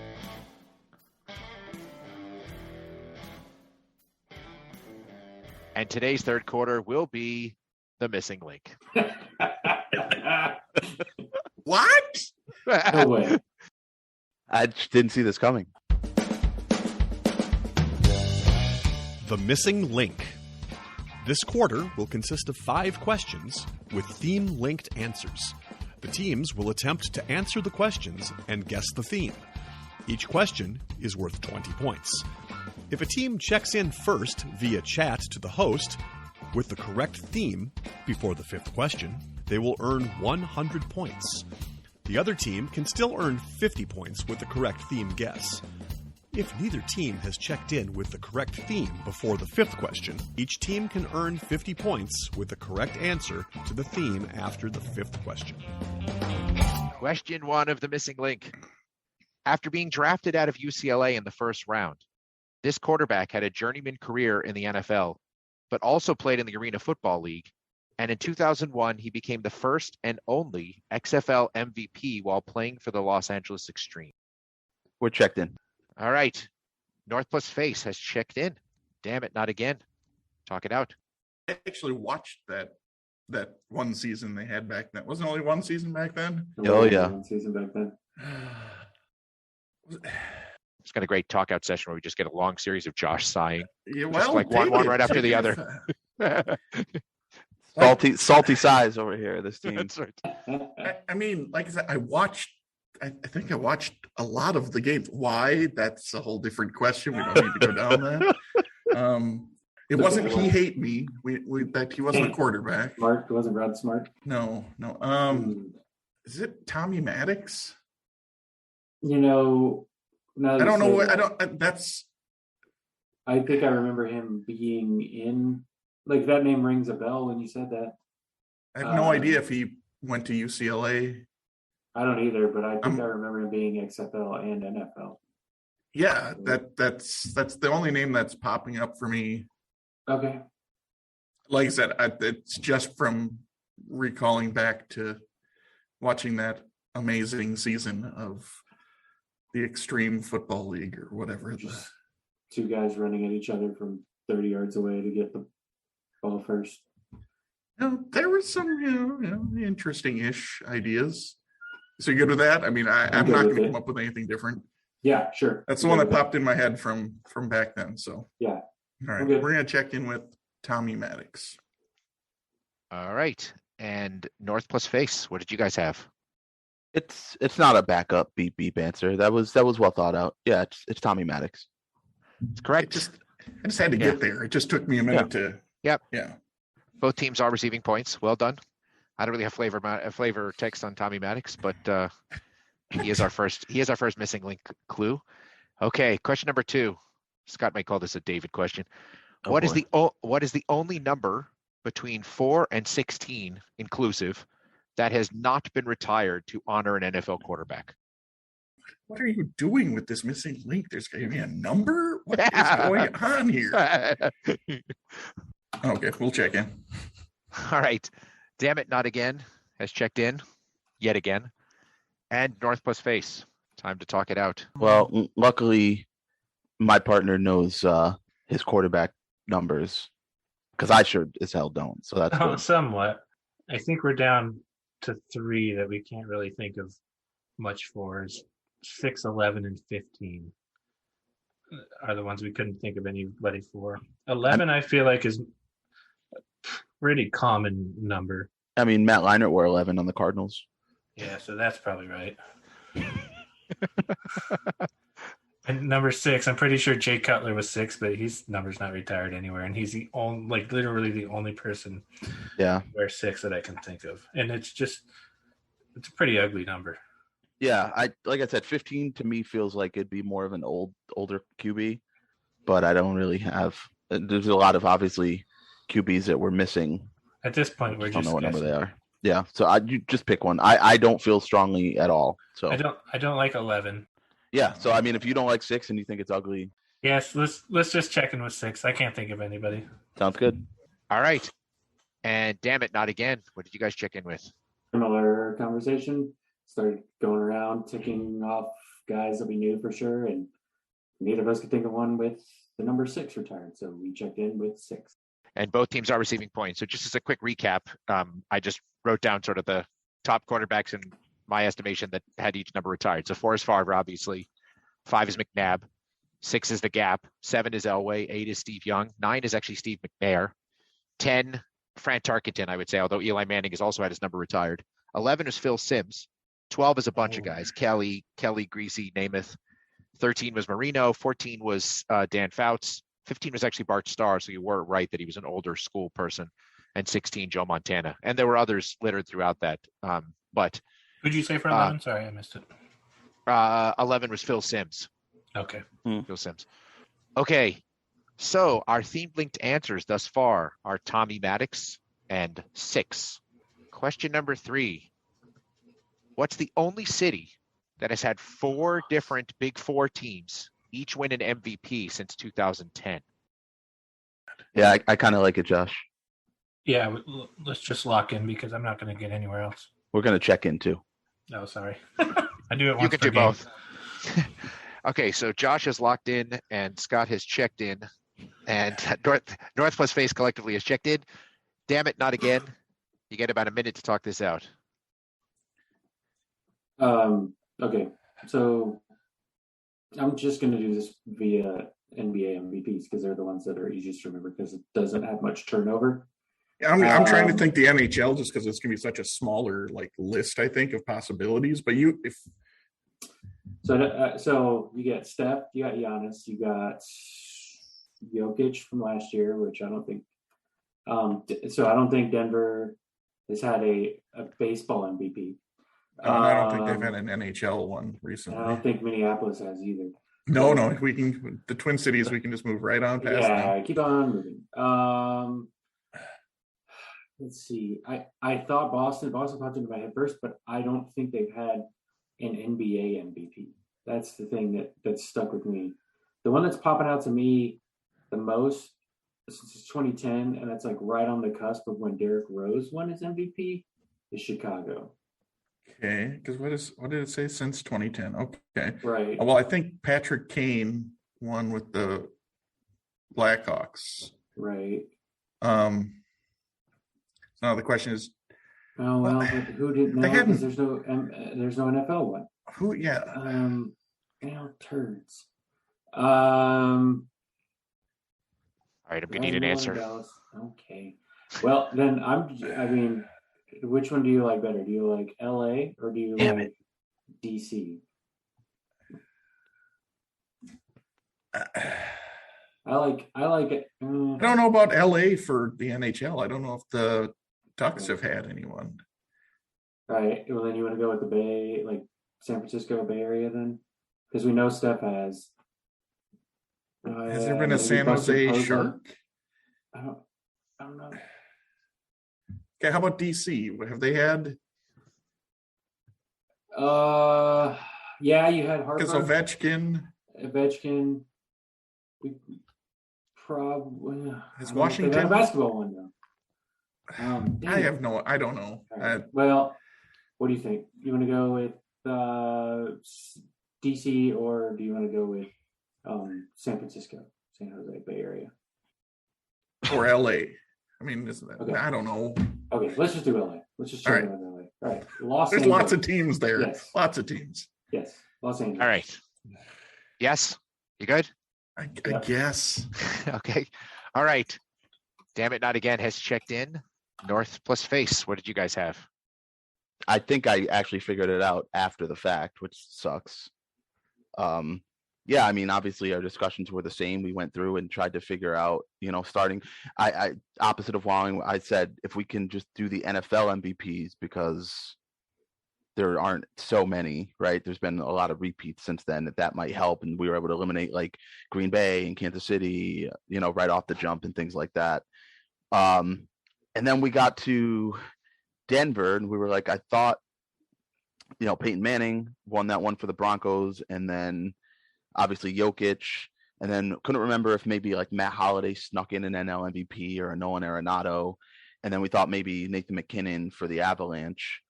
And today's third quarter will be the missing link. What? No way. I just didn't see this coming. The Missing Link. This quarter will consist of 5 questions with theme-linked answers. The teams will attempt to answer the questions and guess the theme. Each question is worth 20 points. If a team checks in first via chat to the host with the correct theme before the 5th question, they will earn 100 points. The other team can still earn 50 points with the correct theme guess. If neither team has checked in with the correct theme before the 5th question, each team can earn 50 points with the correct answer to the theme after the 5th question. Question 1 of the missing link. After being drafted out of UCLA in the first round, this quarterback had a journeyman career in the NFL, but also played in the Arena Football League. And in 2001, he became the first and only XFL MVP while playing for the Los Angeles Extreme. We're checked in. All right. North Plus Face has checked in. Damn it, not again. Talk it out. I actually watched that one season they had back then. Wasn't only one season back then? Oh, yeah. One season back then. It's got a great talk out session where we just get a long series of Josh sighing. Yeah, Just well, like one right after the other. Salty size over here, this team. That's right. I mean, like I said, I think I watched a lot of the games. Why? That's a whole different question. We don't need to go down that. It wasn't He Hate Me. That he wasn't a quarterback. Smart. It wasn't Rod Smart. No. Is it Tommy Maddox? You know, now I don't know. that, I think I remember him being in. Like, that name rings a bell when you said that. I have no idea if he went to UCLA. I don't either, but I think I remember him being XFL and NFL. Yeah, that's the only name that's popping up for me. Okay. Like I said, it's just from recalling back to watching that amazing season of the Extreme Football League or whatever. Just two guys running at each other from 30 yards away to get the ball first. There was some interesting-ish ideas. So you good with that? I mean, I'm not going to come up with anything different. Yeah, sure. That's the one that popped in my head from back then. So yeah. All right, Okay. we're going to check in with Tommy Maddox. All right. And North plus face, what did you guys have? It's not a backup beep answer. That was well thought out. Yeah, it's Tommy Maddox. It's correct. I just had to get there. It just took me a minute to. Yep. Yeah. Both teams are receiving points. Well done. I don't really have flavor text on Tommy Maddox, but he is our first missing link clue. Okay, question number 2. Scott might call this a David question. What is the only number between 4 and 16 inclusive that has not been retired to honor an NFL quarterback? What are you doing with this missing link? There's going to be a number? What is going on here? Okay, we'll check in. All right. Damn it, not again has checked in yet again. And North plus face. Time to talk it out. Well, luckily, my partner knows his quarterback numbers because I sure as hell don't. So that's good. Somewhat. I think we're down to 3 that we can't really think of much for. Is 6, 11, and 15 are the ones we couldn't think of anybody for. 11, I feel like, is a pretty common number. I mean, Matt Leinart wore 11 on the Cardinals. Yeah, so that's probably right. And number 6, I'm pretty sure Jay Cutler was 6, but his number's not retired anywhere, and he's the only, literally the only person. Yeah, wear 6 that I can think of, and it's a pretty ugly number. Yeah, like I said, 15 to me feels like it'd be more of an older QB, but I don't really have. There's a lot of obviously QBs that we're missing. At this point, we're just don't know what guessing. number they are. Yeah, so you just pick one. I don't feel strongly at all. So I don't like 11. Yeah, so I mean, if you don't like 6 and you think it's ugly, yes, let's just check in with 6. I can't think of anybody. Sounds good. All right, and damn it, not again. What did you guys check in with? Similar conversation. Started going around, ticking off guys that we knew for sure, and neither of us could think of one with the number 6 retired. So we checked in with 6. And both teams are receiving points. So just as a quick recap, I just wrote down sort of the top quarterbacks in my estimation that had each number retired. So 4 is Favre, obviously. 5 is McNabb. 6 is the Gap. 7 is Elway. 8 is Steve Young. 9 is actually Steve McNair. 10, Fran Tarkenton, I would say, although Eli Manning has also had his number retired. 11 is Phil Simms. 12 is a bunch of guys. Kelly, Greasy, Namath. 13 was Marino. 14 was Dan Fouts. 15 was actually Bart Starr, so you were right that he was an older school person. And 16, Joe Montana. And there were others littered throughout that. But who'd you say for 11? Sorry, I missed it. 11 was Phil Simms. Okay. Phil Simms. Okay. So our theme-linked answers thus far are Tommy Maddox and 6. Question number 3. What's the only city that has had 4 different Big 4 teams each win an MVP since 2010? Yeah, I kind of like it, Josh. Yeah, let's just lock in because I'm not going to get anywhere else. We're going to check in too. Oh, sorry. I do it once. You can do both. Okay, so Josh has locked in and Scott has checked in, and North plus Face collectively has checked in. Damn it, not again. You get about a minute to talk this out. Okay, so I'm just going to do this via NBA MVPs because they're the ones that are easiest to remember because it doesn't have much turnover. Yeah, I'm trying to think the NHL just because it's going to be such a smaller list, I think, of possibilities. But so you get Steph, you got Giannis, you got Jokic from last year, which I don't think. So I don't think Denver has had a baseball MVP. I don't think they've had an NHL one recently. I don't think Minneapolis has either. No, we can. The Twin Cities, we can just move right on past. Yeah, them. keep on moving. Let's see. I thought Boston popped into my head first, but I don't think they've had an NBA MVP. That's the thing that stuck with me. The one that's popping out to me the most since 2010, and that's like right on the cusp of when Derrick Rose won his MVP, is Chicago. Okay, because what did it say? Since 2010. Okay. Right. Well, I think Patrick Kane won with the Blackhawks. Right. So now the question is, oh well, but who didn't know? Because there's no NFL one. Who? Yeah. Turds. All right, I'm gonna need an answer. Okay. Well, then which one do you like better? Do you like LA or do you like DC? I like it. I don't know about LA for the NHL. I don't know if the Ducks have had anyone. Right. Well, then you want to go with the Bay, like San Francisco Bay Area, then, because we know Steph has. Has there been a San Jose Shark? I don't know. Okay, how about DC? Have they had? Yeah, you had Harper. Because Ovechkin. We probably. Is Washington? They got a basketball one though. I don't know. Right. Well, what do you think? You want to go with DC or do you want to go with San Francisco, San Jose Bay Area, or LA? I mean, okay. I don't know. Okay, let's just do LA. Let's just check on LA. All right, There's lots of teams there. Yes. Lots of teams. Yes, Los Angeles. All right. Yes, you good? I guess. Okay. All right. Damn it, not again has checked in. North plus face. What did you guys have? I think I actually figured it out after the fact, which sucks. Yeah, I mean, obviously our discussions were the same. We went through and tried to figure out, starting. I opposite of Walling, I said if we can just do the NFL MVPs because there aren't so many, right? There's been a lot of repeats since then that might help, and we were able to eliminate like Green Bay and Kansas City, right off the jump and things like that. And then we got to Denver, and we were like, I thought, Peyton Manning won that one for the Broncos, and then obviously Jokic, and then couldn't remember if maybe like Matt Holliday snuck in an NL MVP or a Nolan Arenado, and then we thought maybe Nathan McKinnon for the Avalanche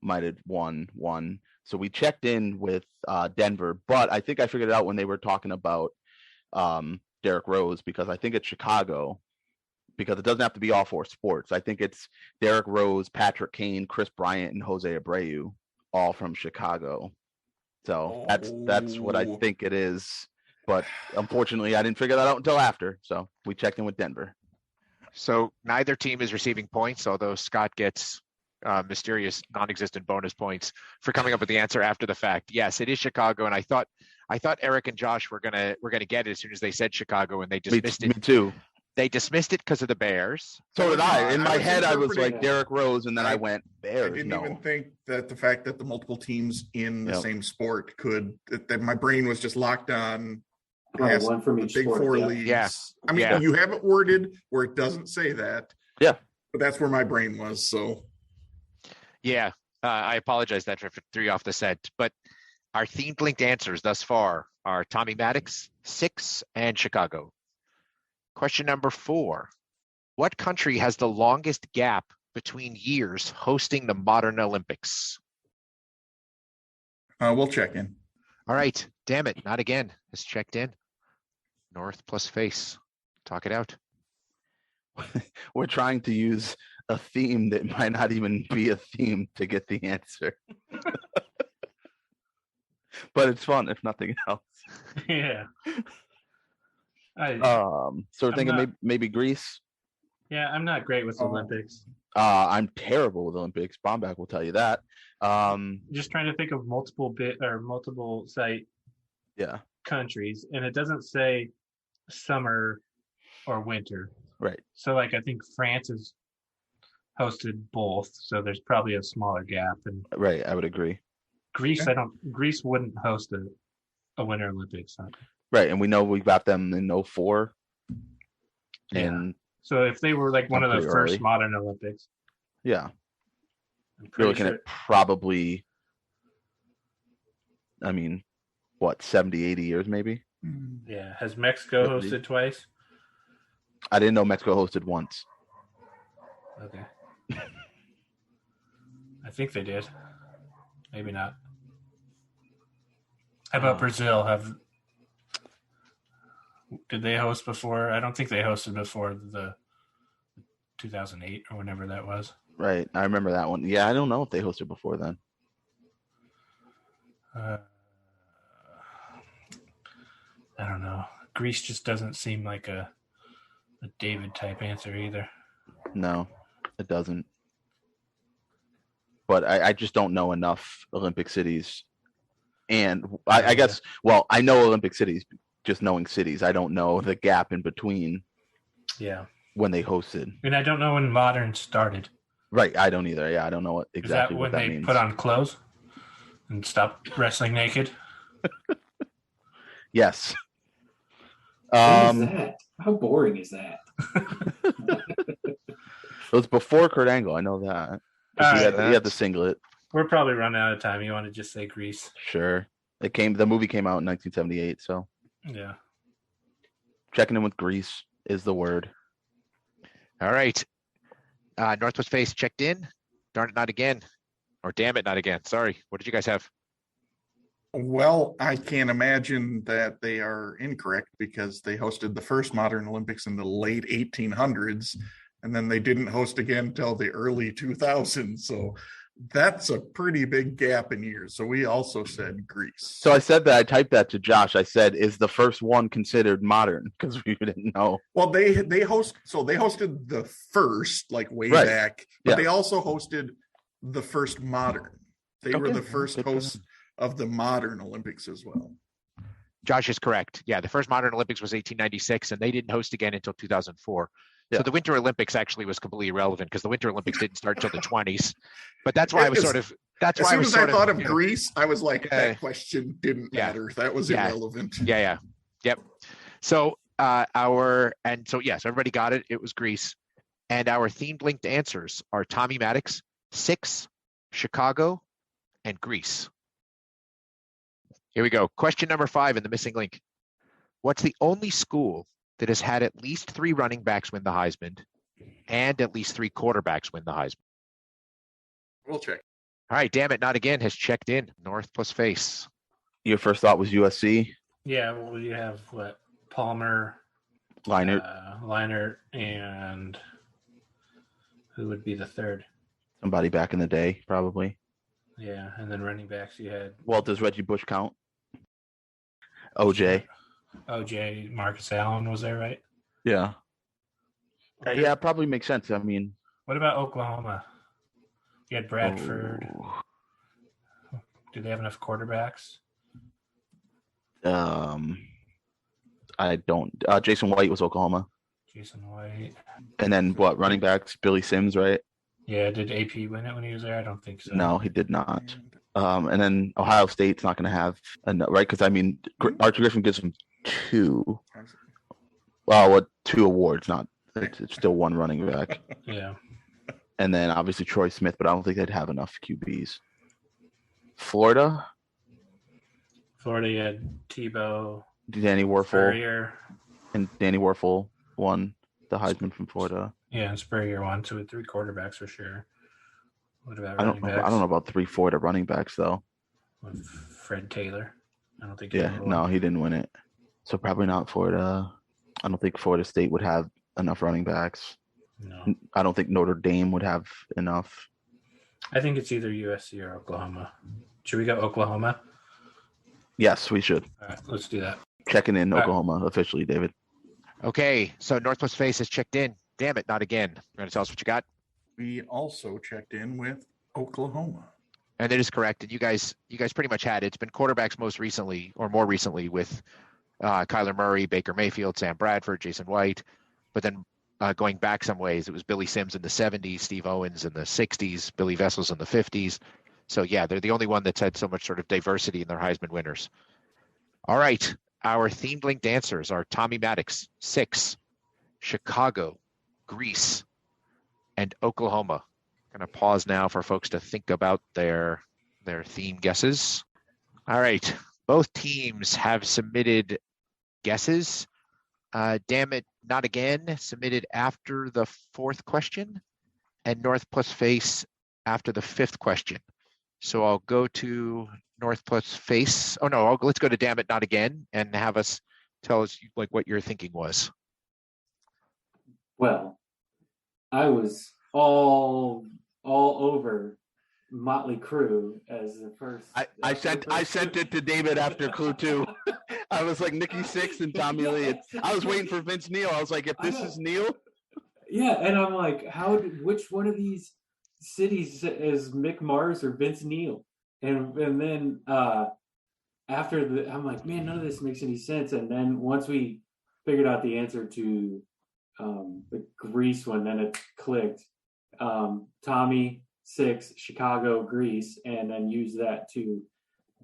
might have won one. So we checked in with Denver, but I think I figured it out when they were talking about Derrick Rose, because I think it's Chicago, because it doesn't have to be all four sports. I think it's Derrick Rose, Patrick Kane, Chris Bryant, and Jose Abreu, all from Chicago. So that's what I think it is. But unfortunately, I didn't figure that out until after. So we checked in with Denver. So neither team is receiving points, although Scott gets mysterious non-existent bonus points for coming up with the answer after the fact. Yes, it is Chicago, and I thought Eric and Josh were gonna get it as soon as they said Chicago, and they dismissed it. Me too. They dismissed it because of the Bears. So did I. In my head, I was like Derrick Rose, and then I went Bears. I didn't even think that the fact that the multiple teams in the same sport that my brain was just locked on. Right, one from each big sport, four yeah. leagues. Yeah. I mean, you have it worded where it doesn't say that. Yeah. But that's where my brain was. So. Yeah, I apologize that I threw you off the set, but our themed linked answers thus far are Tommy Maddox, 6, and Chicago. Question number 4. What country has the longest gap between years hosting the modern Olympics? We'll check in. All right. Damn it. Not again. Has checked in. North plus face. Talk it out. We're trying to use a theme that might not even be a theme to get the answer. But it's fun, if nothing else. Yeah. So we're thinking maybe Greece. Yeah, I'm not great with Olympics. I'm terrible with Olympics. Bomback will tell you that. Just trying to think of multiple site countries, and it doesn't say summer or winter. Right. So like I think France has hosted both, so there's probably a smaller gap. And right, I would agree. Greece, Greece wouldn't host a Winter Olympics. Huh? Right, and we know we got them in 2004. Yeah. And so if they were like one of the first early. modern Olympics. Yeah. I'm You're looking at probably, I mean, what, 70, 80 years maybe? Yeah. Has Mexico hosted twice? I didn't know Mexico hosted once. Okay. I think they did. Maybe not. How about Brazil? Did they host before? I don't think they hosted before the 2008 or whenever that was. Right. I remember that one. Yeah, I don't know if they hosted before then. I don't know. Greece just doesn't seem like a David type answer either. No, it doesn't. But I just don't know enough Olympic cities. And I guess, well, I know Olympic cities, just knowing cities. I don't know the gap in between. Yeah. When they hosted. And I don't know when modern started. Right. I don't either. Yeah, I don't know exactly what that means. When they put on clothes and stopped wrestling naked? Yes. What is that? How boring is that? It was before Kurt Angle. I know that. He had the singlet. We're probably running out of time. You want to just say Greece? Sure. The movie came out in 1978, so. Yeah. Checking in with Greece is the word. All right. Northwest Face checked in. Darn it, not again. Or damn it, not again. Sorry. What did you guys have? Well, I can't imagine that they are incorrect because they hosted the first modern Olympics in the late 1800s, and then they didn't host again until the early 2000s. So that's a pretty big gap in years. So we also said Greece. So I said that, I typed that to Josh. I said, is the first one considered modern? Because we didn't know. Well, they hosted the first, like way back, but they also hosted the first modern. They were the first hosts of the modern Olympics as well. Josh is correct. Yeah, the first modern Olympics was 1896, and they didn't host again until 2004. Yeah. So the Winter Olympics actually was completely irrelevant because the Winter Olympics didn't start until the 20s. But that's why I was sort of. That's why I was sort of. As soon as I thought of Greece, I was like, that question didn't matter. That was irrelevant. Yeah. Yep. So so everybody got it. It was Greece, and our themed linked answers are Tommy Maddox, 6, Chicago, and Greece. Here we go. Question number 5 in the missing link. What's the only school that has had at least 3 running backs win the Heisman and at least 3 quarterbacks win the Heisman? We'll check. All right, damn it, not again has checked in. North plus Face. Your first thought was USC? Yeah, well, you have what? Palmer, Leinart, and who would be the third? Somebody back in the day, probably. Yeah, and then running backs you had. Well, does Reggie Bush count? OJ, Marcus Allen was there, right? Yeah. Yeah, it probably makes sense. I mean, what about Oklahoma? You had Bradford. Do they have enough quarterbacks? I don't. Jason White was Oklahoma. Jason White. And then what? Running backs? Billy Sims, right? Yeah. Did AP win it when he was there? I don't think so. No, he did not. And then Ohio State's not going to have enough, right? Because I mean, Archie Griffin gives them 2. Well, 2 awards, not. It's still 1 running back. Yeah. And then obviously Troy Smith, but I don't think they'd have enough QBs. Florida had Tebow, Danny Werfel, Spurrier, and Danny Werfel won the Heisman from Florida. Yeah, and Spurrier won, so with 3 quarterbacks for sure. What about I don't know about 3 Florida running backs though. With Fred Taylor, I don't think. He didn't win it, so probably not Florida. I don't think Florida State would have enough running backs. No, I don't think Notre Dame would have enough. I think it's either USC or Oklahoma. Should we go Oklahoma? Yes, we should. All right, let's do that. Checking in Oklahoma officially, David. Okay, so Northwest Face has checked in. Damn it, not again. You're going to tell us what you got? We also checked in with Oklahoma. And that is correct. And you guys pretty much had it. It's been quarterbacks more recently with Kyler Murray, Baker Mayfield, Sam Bradford, Jason White. But then going back some ways, it was Billy Sims in the 70s, Steve Owens in the 60s, Billy Vessels in the 50s. So, yeah, they're the only one that's had so much sort of diversity in their Heisman winners. All right. Our themed linked answers are Tommy Maddox, 6, Chicago, Greece, and Oklahoma. I'm going to pause now for folks to think about their theme guesses. All right. Both teams have submitted guesses. Damn It Not Again submitted after the fourth question, and North Plus Face after the fifth question. So I'll go to North Plus Face. Oh no, let's go to Damn It Not Again and have us tell us like what your thinking was. Well, I was all over Motley Crue as the first. I sent it to David after Clue 2. I was like Nikki Sixx and Tommy Lee. I was waiting for Vince Neil. I was like, if this is Neil. Yeah, and I'm like, which one of these cities is Mick Mars or Vince Neil? And then after I'm like, man, none of this makes any sense. And then once we figured out the answer to the Grease one, then it clicked. Tommy, Sixx, Chicago, Grease, and then use that to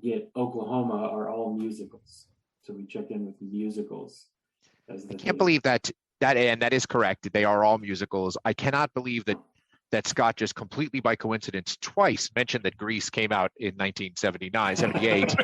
get Oklahoma are all musicals. So we checked in with musicals. I can't believe that is correct. They are all musicals. I cannot believe that Scott just completely by coincidence twice mentioned that Grease came out in 1979, 78.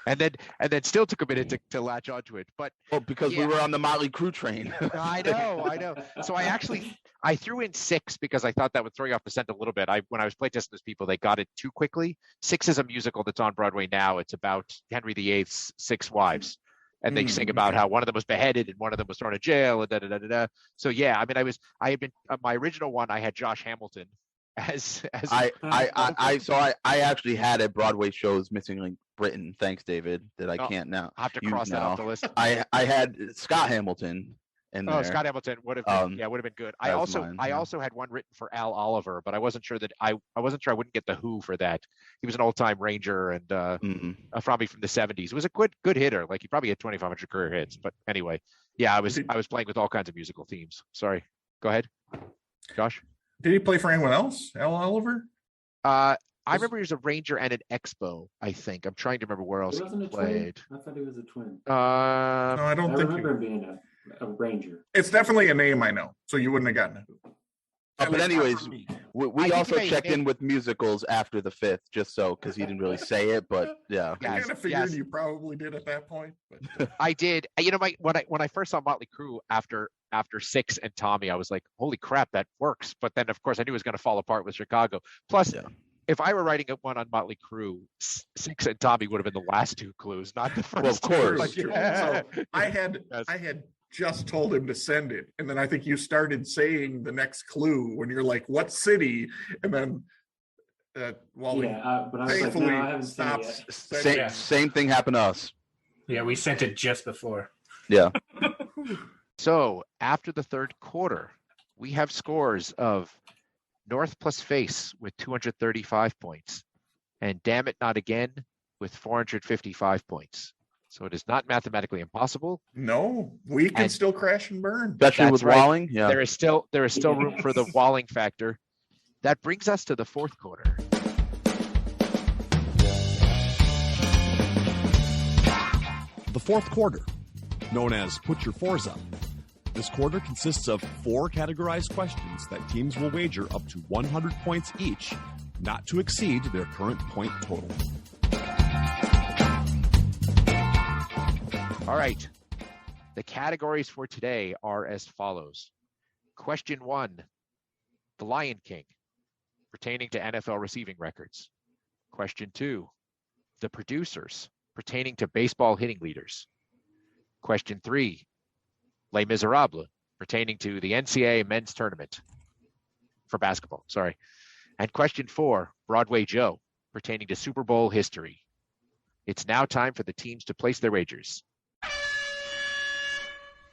and then still took a minute to latch onto it. But because we were on the Motley Crue train. I know. So I threw in Sixx because I thought that would throw you off the scent a little bit. When I was playtesting those people, they got it too quickly. Sixx is a musical that's on Broadway now. It's about Henry VIII's 6 wives. And they sing about how one of them was beheaded and one of them was thrown in jail and da. So yeah, I mean, I had been my original one. I had Josh Hamilton as I actually had a Broadway show's Missing Link Britain. Thanks, David. That I can't now. I have to cross that off the list. I had Scott Hamilton. Scott Hamilton would have been good. I also had one written for Al Oliver, but I wasn't sure that I wouldn't get the Who for that. He was an old-time Ranger and probably from the 70s. It was a good hitter. Like he probably had 2,500 career hits. But anyway, yeah, I was playing with all kinds of musical themes. Sorry, go ahead, Josh. Did he play for anyone else? Al Oliver? I remember he was a Ranger and an Expo, I think. I'm trying to remember where else he played. I thought he was a twin. No, I don't think. I remember him being a Ranger. It's definitely a name I know, so you wouldn't have gotten it. But anyways, we also checked in with musicals after the fifth, just so because he didn't really say it, but yeah. I kind of figured you probably did at that point. But. I did. You know, when I first saw Motley Crue after Sixx and Tommy, I was like, holy crap, that works. But then, of course, I knew it was going to fall apart with Chicago. Plus, if I were writing one on Motley Crue, Sixx and Tommy would have been the last two clues, not the first. Well, of course. But, yeah. So I had just told him to send it, and then I think you started saying the next clue when you're like, "What city?" And then Wally but I was thankfully like, no, I haven't seen it. Same thing happened to us. Yeah, we sent it just before. Yeah. So after the third quarter, we have scores of North Plus Face with 235 points, and Damn It Not Again with 455 points. So it is not mathematically impossible. No, we can still crash and burn. Especially with Walling. Yeah. There is still room for the Walling factor. That brings us to the fourth quarter. The fourth quarter, known as Put Your Fours Up. This quarter consists of 4 categorized questions that teams will wager up to 100 points each, not to exceed their current point total. All right. The categories for today are as follows. Question 1, The Lion King, pertaining to NFL receiving records. Question 2, The Producers, pertaining to baseball hitting leaders. Question 3, Les Miserables, pertaining to the NCAA men's tournament for basketball, sorry. And question 4, Broadway Joe, pertaining to Super Bowl history. It's now time for the teams to place their wagers.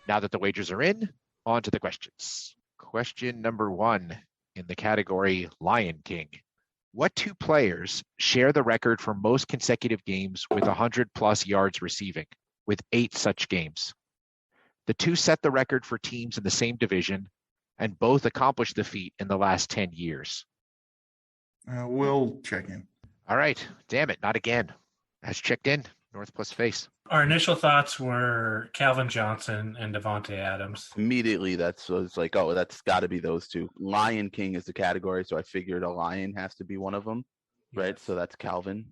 Now that the wagers are in, on to the questions. Question number 1 in the category Lion King. What 2 players share the record for most consecutive games with 100-plus yards receiving, with 8 such games? The 2 set the record for teams in the same division, and both accomplished the feat in the last 10 years. We'll check in. All right. Damn it, not again. Has checked in. North Plus Face. Our initial thoughts were Calvin Johnson and Devontae Adams. Immediately, it's like, oh, that's got to be those 2. Lion King is the category, so I figured a lion has to be one of them, right? So that's Calvin.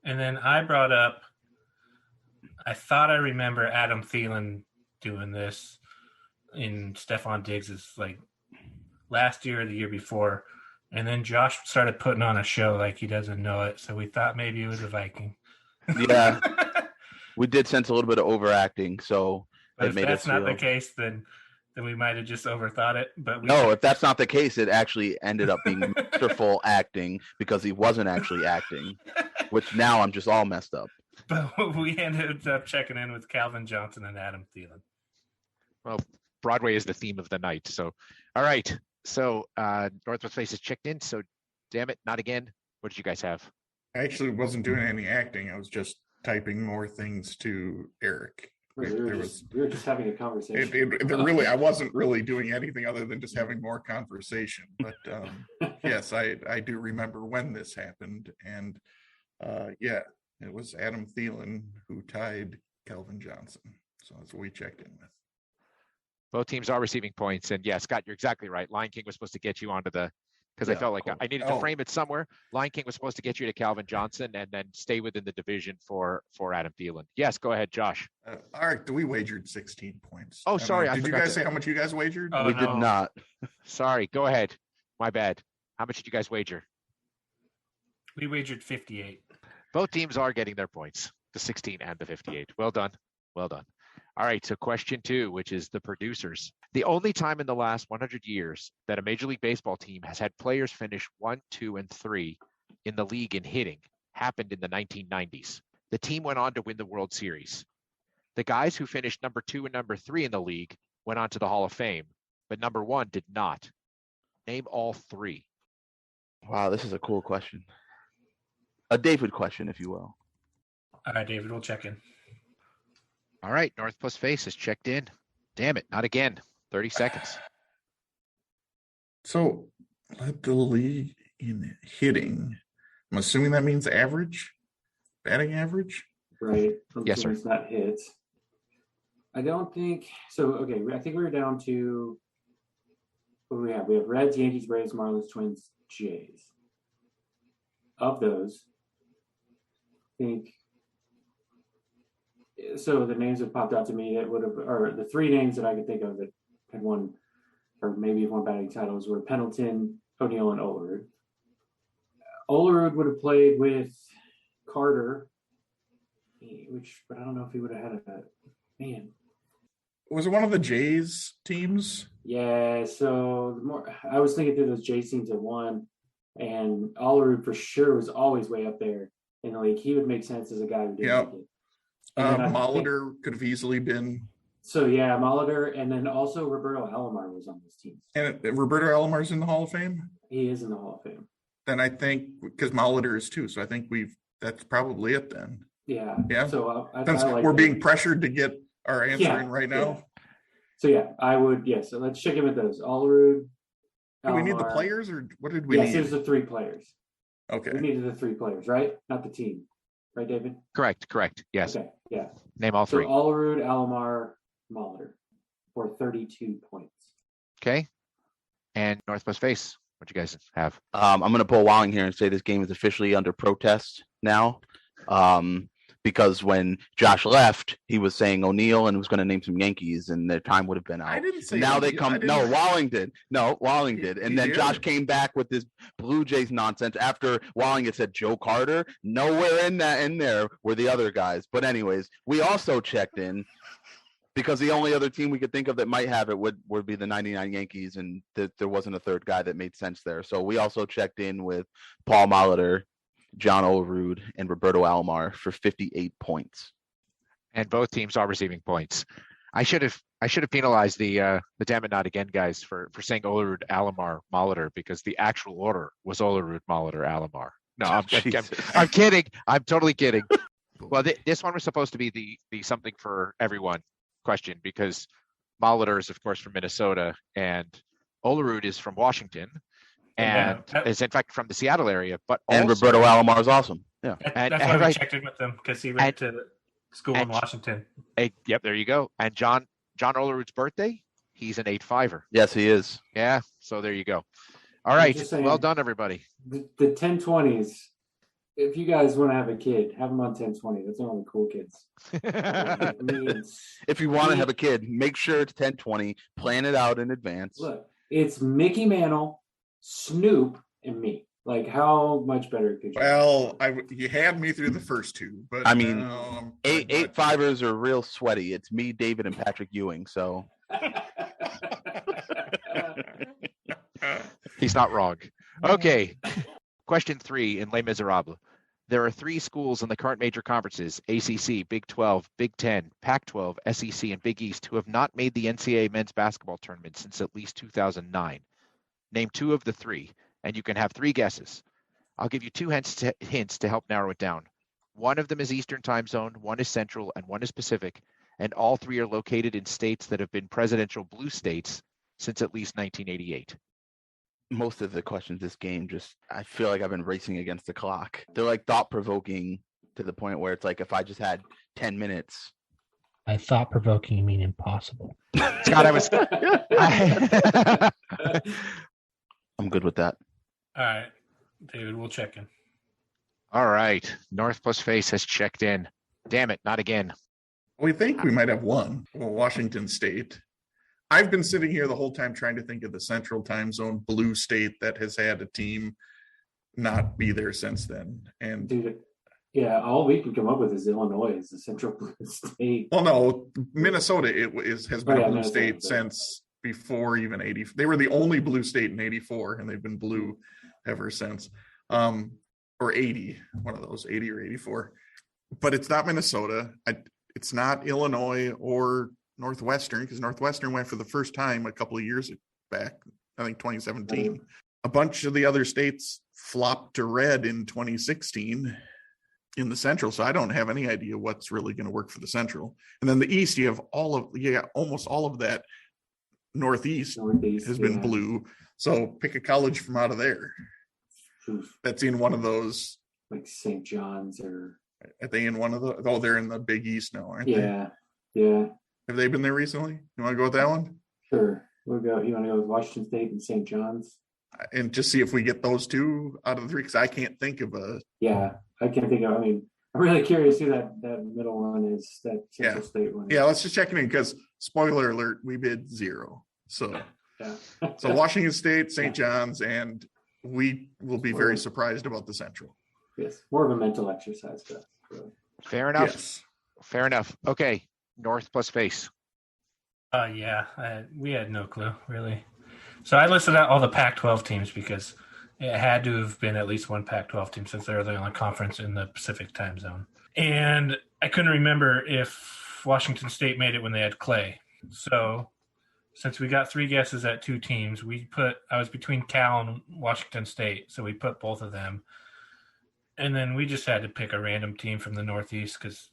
And then I brought up, I thought I remember Adam Thielen doing this in Stephon Diggs's like last year or the year before. And then Josh started putting on a show like he doesn't know it. So we thought maybe it was a Viking. Yeah. We did sense a little bit of overacting. So but it if made that's us not feel... the case, then we might have just overthought it. But no, if that's not the case, it actually ended up being masterful acting because he wasn't actually acting, which now I'm just all messed up. But we ended up checking in with Calvin Johnson and Adam Thielen. Well, Broadway is the theme of the night. So, all right. So Northwest Face is checked in. So, damn it, not again. What did you guys have? I actually wasn't doing any acting. I was just typing more things to Eric. We were just having a conversation. Really, I wasn't really doing anything other than just having more conversation. But yes, I do remember when this happened, and yeah, it was Adam Thielen who tied Calvin Johnson. So that's what we checked in with. Both teams are receiving points, and yeah, Scott, you're exactly right. Lion King was supposed to get you onto the. Because I felt like I needed to frame it somewhere. Lion King was supposed to get you to Calvin Johnson and then stay within the division for Adam Thielen. Yes, go ahead, Josh. All right, we wagered 16 points. Oh, sorry. Did you guys say how much you guys wagered? We did not. Sorry, go ahead. My bad. How much did you guys wager? We wagered 58. Both teams are getting their points, the 16 and the 58. Well done. Well done. All right, so question 2, which is the producers. The only time in the last 100 years that a Major League Baseball team has had players finish 1, 2, and 3 in the league in hitting happened in the 1990s. The team went on to win the World Series. The guys who finished number 2 and number 3 in the league went on to the Hall of Fame, but number 1 did not. Name all 3. Wow, this is a cool question. A David question, if you will. All right, David, we'll check in. All right, North Plus Face is checked in. Damn it, not again. 30 seconds. So, led the league in hitting. I'm assuming that means average? Batting average? Right. Yes, sir. It's not hits. I don't think so. Okay, I think we were down to what do we have? We have Reds, Yankees, Braves, Marlins, Twins, Jays. Of those, I think so. The names that popped out to me that would have, or the 3 names that I could think of that had won, or maybe have won batting titles were Pendleton, O'Neill, and Olerud. Olerud would have played with Carter, but I don't know if he would have had man. Was it one of the Jays teams? Yeah, so I was thinking through those Jays teams that won, and Olerud for sure was always way up there in the league. He would make sense as a guy who didn't make it. Molitor could have easily been. So yeah, Molitor, and then also Roberto Alomar was on this team. And Roberto Alomar's in the Hall of Fame? He is in the Hall of Fame. Then I think, because Molitor is too, so I think that's probably it then. Yeah. Yeah. So I like we're being pressured to get our answer in right now. Yeah. So yeah, I would. Yeah. So let's check in with those. Olerud. Do we need the players, or what did we need? Yes, there's the 3 players. Okay. We needed the 3 players, right? Not the team, right, David? Correct. Yes. Okay. Yeah. Name all 3. So Olerud, Alomar, Molitor, for 32 points. Okay. And Northwest Face, what you guys have? I'm going to pull Walling here and say this game is officially under protest now. Because when Josh left, he was saying O'Neill and was going to name some Yankees, and their time would have been out. I didn't say now O'Neill. they come. No, Walling did. No, Walling did. And then Josh came back with this Blue Jays nonsense after Walling had said Joe Carter. Nowhere in there were the other guys. But anyways, we also checked in because the only other team we could think of that might have it would be the 99 Yankees, and there wasn't a third guy that made sense there. So we also checked in with Paul Molitor, John Olerud, and Roberto Alomar for 58 points. And both teams are receiving points. I should have penalized the damn it not again guys for saying Olerud, Alomar, Molitor, because the actual order was Olerud, Molitor, Alomar. No, I'm kidding. I'm totally kidding. Well, this one was supposed to be the something for everyone question, because Molitor is of course from Minnesota and Olerud is from Washington. And is in fact from the Seattle area, but and also, Roberto Alomar is awesome. Yeah, that's why we checked in with them, because he went to school in Washington. Yep, there you go. And John Olerud's birthday, he's an 8-5er. Yes, he is. Yeah, so there you go. All right, well done, everybody. The 10-20s if you guys want to have a kid, have them on 1020. That's one of the cool kids. If you want to have a kid, make sure it's 1020. Plan it out in advance. Look, it's Mickey Mantle, Snoop, and me. Like, how much better could you? Well, you had me through the first two, but I mean, eight fivers are real sweaty. It's me, David, and Patrick Ewing. So He's not wrong. Okay. Question 3 in Les Miserables. There are 3 schools in the current major conferences, ACC, Big 12, Big 10, Pac-12, SEC, and Big East, who have not made the NCAA men's basketball tournament since at least 2009. Name 2 of the 3, and you can have 3 guesses. I'll give you 2 hints to help narrow it down. One of them is Eastern time zone, one is Central, and one is Pacific, and all 3 are located in states that have been presidential blue states since at least 1988. most of the questions this game, I feel like I've been racing against the clock. They're like thought-provoking to the point where it's like if I just had 10 minutes. By thought-provoking, you mean impossible. Scott, I'm good with that. All right, David, we'll check in. All right. North plus Face has checked in. Damn it, not again. We think we might have one. Well, Washington State. I've been sitting here the whole time trying to think of the Central Time Zone blue state that has had a team not be there since then. And Dude, yeah, all we can come up with is Illinois is the Central Blue State. well, no, Minnesota has been a blue Minnesota, state since before even 80. They were the only blue state in 84, and they've been blue ever since. Or 80, one of those, 80 or 84. But it's not Minnesota. It's not Illinois or Northwestern, because Northwestern went for the first time a couple of years back, I think 2017. A bunch of the other states flopped to red in 2016 in the Central, so I don't have any idea what's really going to work for the Central. And then the East, you have almost all of that Northeast has been blue. So pick a college from out of there that's in one of those. Like St. John's or... Are they in one of the... Oh, they're in the Big East now, aren't they? Yeah. Have they been there recently? You want to go with that one? Sure. We'll go. You want to go with Washington State and St. John's? And just see if we get those 2 out of the 3, because I can't think of a... Yeah, I can't think of... I mean, I'm really curious who that middle one is, that Central State one. Yeah, let's just check it in, because spoiler alert, we bid 0. So, so Washington State, St. John's, and we will be very surprised about the Central. Yes, more of a mental exercise for us. Really. Fair enough. Yes. Fair enough. Okay. North plus Face. We had no clue, really. So I listed out all the Pac-12 teams because it had to have been at least one Pac-12 team since they're the only conference in the Pacific time zone. And I couldn't remember if Washington State made it when they had Clay. So since we got 3 guesses at 2 teams, I was between Cal and Washington State, so we put both of them. And then we just had to pick a random team from the Northeast because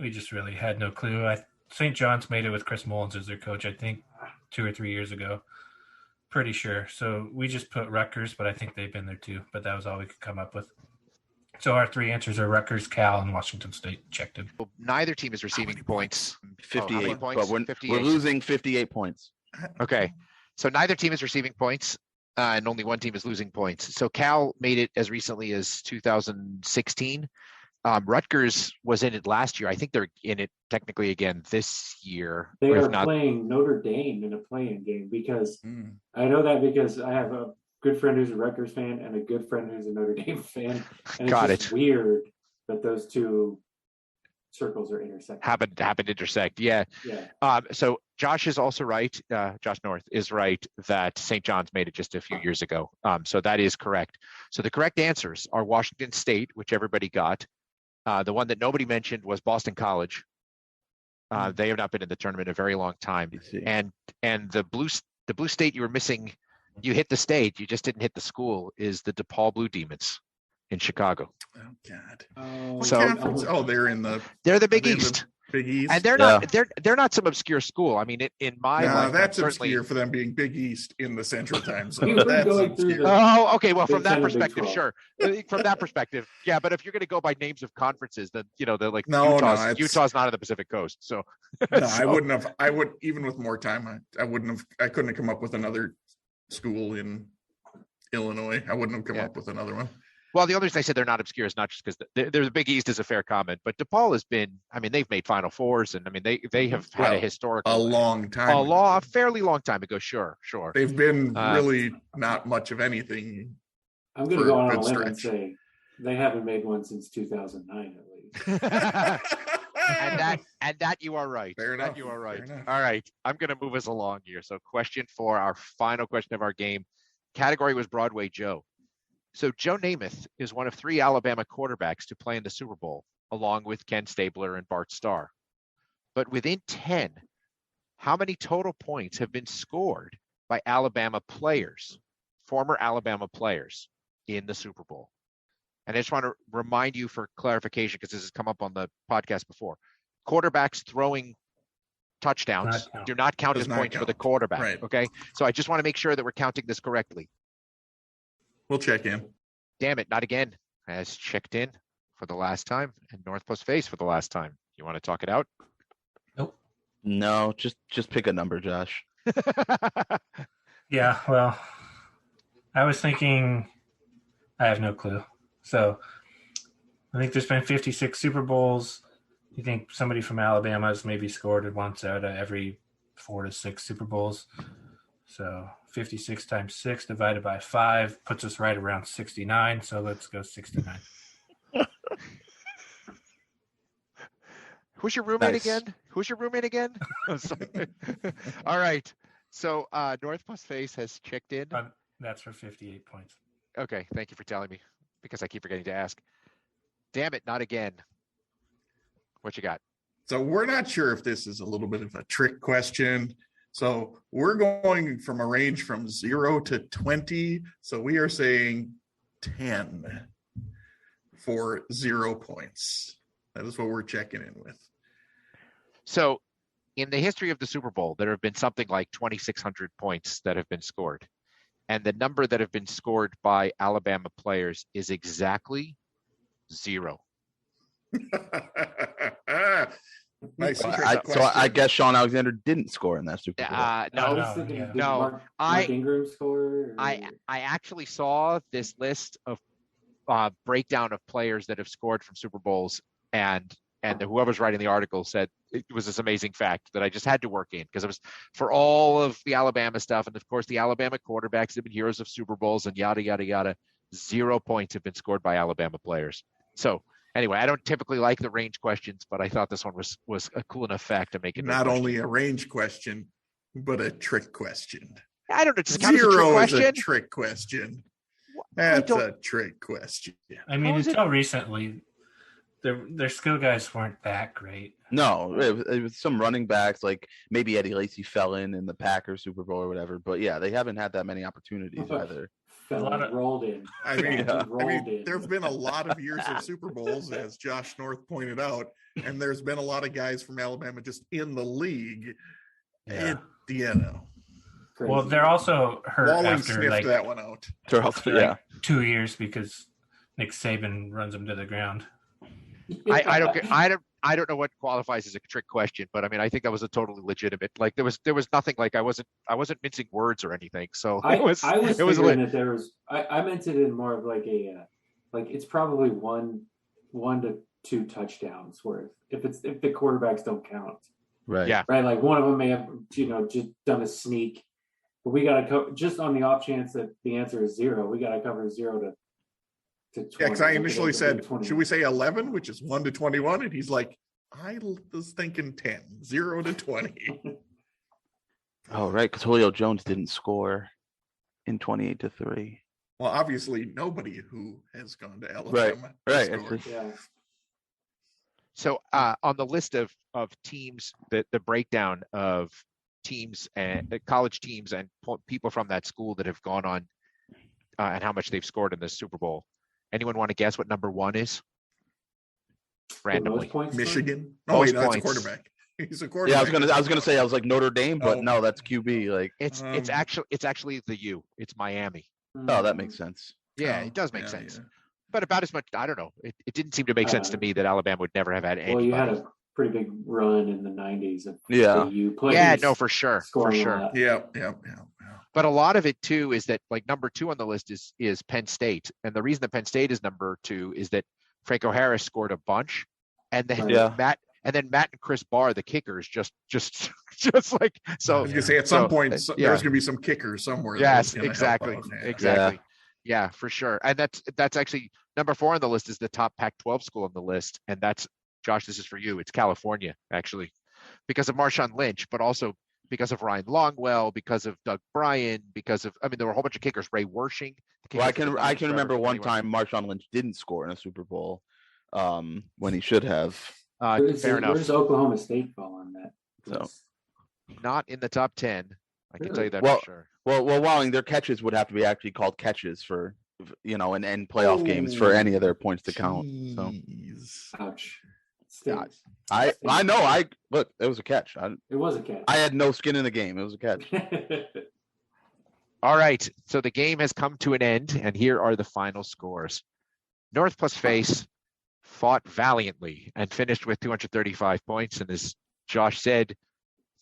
we just really had no clue. St. John's made it with Chris Mullins as their coach, I think 2 or 3 years ago. Pretty sure. So we just put Rutgers, but I think they've been there too. But that was all we could come up with. So our 3 answers are Rutgers, Cal, and Washington State checked in. Well, neither team is receiving points. 58 points? but we're losing 58 points. Okay. So neither team is receiving points, and only one team is losing points. So Cal made it as recently as 2016. Rutgers was in it last year. I think they're in it technically again this year. They are playing Notre Dame in a play-in game because I know that because I have a good friend who's a Rutgers fan and a good friend who's a Notre Dame fan. And it's weird that those 2 circles are intersecting. Happen to intersect. Yeah. So Josh is also right. Josh North is right that St. John's made it just a few years ago. So that is correct. So the correct answers are Washington State, which everybody got. The one that nobody mentioned was Boston College. They have not been in the tournament in a very long time. And the blue state you were missing, you hit the state, you just didn't hit the school, is the DePaul Blue Demons in Chicago. Oh God. They're the Big East. Big East, and they're not some obscure school. I mean, in my life, that's obscure for them being Big East in the Central Time Zone. Okay. Well, from that perspective, sure. From that perspective, yeah. But if you're going to go by names of conferences, then they're like Utah's not on the Pacific Coast. So I wouldn't have. I would, even with more time, I wouldn't have. I couldn't have come up with another school in Illinois. I wouldn't have come up with another one. Well, the other reason I said they're not obscure is not just because the Big East is a fair comment, but DePaul has been. I mean, they've made Final Fours, and I mean they have had a historical, a fairly long time ago. Sure. They've been really not much of anything. I'm going to go on a limb and say they haven't made one since 2009 at least. and that you are right. Fair enough. That you are right. All right, I'm going to move us along here. So, question for our final question of our game. Category was Broadway Joe. So Joe Namath is one of 3 Alabama quarterbacks to play in the Super Bowl, along with Ken Stabler and Bart Starr. But within 10, how many total points have been scored by Alabama players, former Alabama players, in the Super Bowl? And I just want to remind you for clarification, because this has come up on the podcast before. Quarterbacks throwing touchdowns do not count as points for the quarterback. Right. Okay. So I just want to make sure that we're counting this correctly. We'll check in. Damn it, not again. Has checked in for the last time, and North Post Face for the last time. You want to talk it out? Nope. No, just pick a number, Josh. Yeah, well, I was thinking, I have no clue. So I think there's been 56 Super Bowls. You think somebody from Alabama has maybe scored it once out of every 4 to 6 Super Bowls. So 56 times 6 divided by 5 puts us right around 69. So let's go 69. Who's your roommate again? All right. So North Post Face has checked in. That's for 58 points. Okay. Thank you for telling me, because I keep forgetting to ask. Damn it, not again. What you got? So we're not sure if this is a little bit of a trick question. So we're going from a range from 0 to 20. So we are saying 10 for 0 points. That is what we're checking in with. So in the history of the Super Bowl, there have been something like 2,600 points that have been scored. And the number that have been scored by Alabama players is exactly 0. Nice. So I guess Sean Alexander didn't score in that Super Bowl. No. Mark Ingram score? I actually saw this list of breakdown of players that have scored from Super Bowls, and whoever's writing the article said it was this amazing fact that I just had to work in, because it was for all of the Alabama stuff, and of course the Alabama quarterbacks have been heroes of Super Bowls and yada yada yada. 0 points have been scored by Alabama players. So anyway, I don't typically like the range questions, but I thought this one was a cool enough fact to make it not only a range question, but a trick question. I don't know. Just 0 is a trick question. That's a trick question. I mean, until recently, their skill guys weren't that great. No, it was some running backs, like maybe Eddie Lacy fell in the Packers Super Bowl or whatever. But yeah, they haven't had that many opportunities either. Rolled in. I mean, there have been a lot of years of Super Bowls, as Josh North pointed out, and there's been a lot of guys from Alabama just in the league. Yeah. Crazy. Well, they're also hurt Walling after sniffed like, that one out. like 2 years because Nick Saban runs them to the ground. I don't know what qualifies as a trick question, but I mean, I think that was a totally legitimate. Like there was nothing, like I wasn't mincing words or anything. So I was thinking that there was. I meant it in more of like a like it's probably one to 2 touchdowns worth if the quarterbacks don't count. Right. Yeah. Right. Like one of them may have just done a sneak, but we got to just on the off chance that the answer is 0, we got to cover 0 to 20. Yeah, because I initially said, should we say 11, which is 1 to 21? And he's like, I was thinking 10, 0 to 20. Oh, right, because Julio Jones didn't score in 28-3. Well, obviously, nobody who has gone to Alabama. Right. Yeah. So on the list of teams, the breakdown of teams and college teams and people from that school that have gone on and how much they've scored in the Super Bowl. Anyone want to guess what number 1 is? Randomly. Michigan. No, that's a quarterback. He's a quarterback. Yeah, I was gonna say I was like Notre Dame, but no, that's QB. Like it's actually the U. It's Miami. Oh, that makes sense. Yeah, it does make sense. Yeah. But about as much, I don't know. It didn't seem to make sense to me that Alabama would never have had anybody. Well, you had a pretty big run in the 90s of the U players. Yeah, no, for sure. Yeah. But a lot of it too is that like number 2 on the list is Penn State, and the reason that Penn State is number 2 is that Franco Harris scored a bunch, and then Matt and Chris Barr, the kickers, just like so. I was gonna say at some point there's gonna be some kickers somewhere. Yes, exactly. Yeah, for sure. And that's actually number 4 on the list is the top Pac-12 school on the list, and that's Josh. This is for you. It's California, actually, because of Marshawn Lynch, but also because of Ryan Longwell, because of Doug Bryan, there were a whole bunch of kickers. Ray Wersching. Well, I can remember one time Marshawn Lynch didn't score in a Super Bowl when he should have. Fair enough. Where's Oklahoma State fall on that? So not in the top 10. I can tell you that for sure. Well, Walling, their catches would have to be actually called catches for, and playoff games for any of their points to count. So, ouch. I know. Look, it was a catch. It was a catch. I had no skin in the game. It was a catch. All right. So the game has come to an end, and here are the final scores. North plus Face fought valiantly and finished with 235 points. And as Josh said,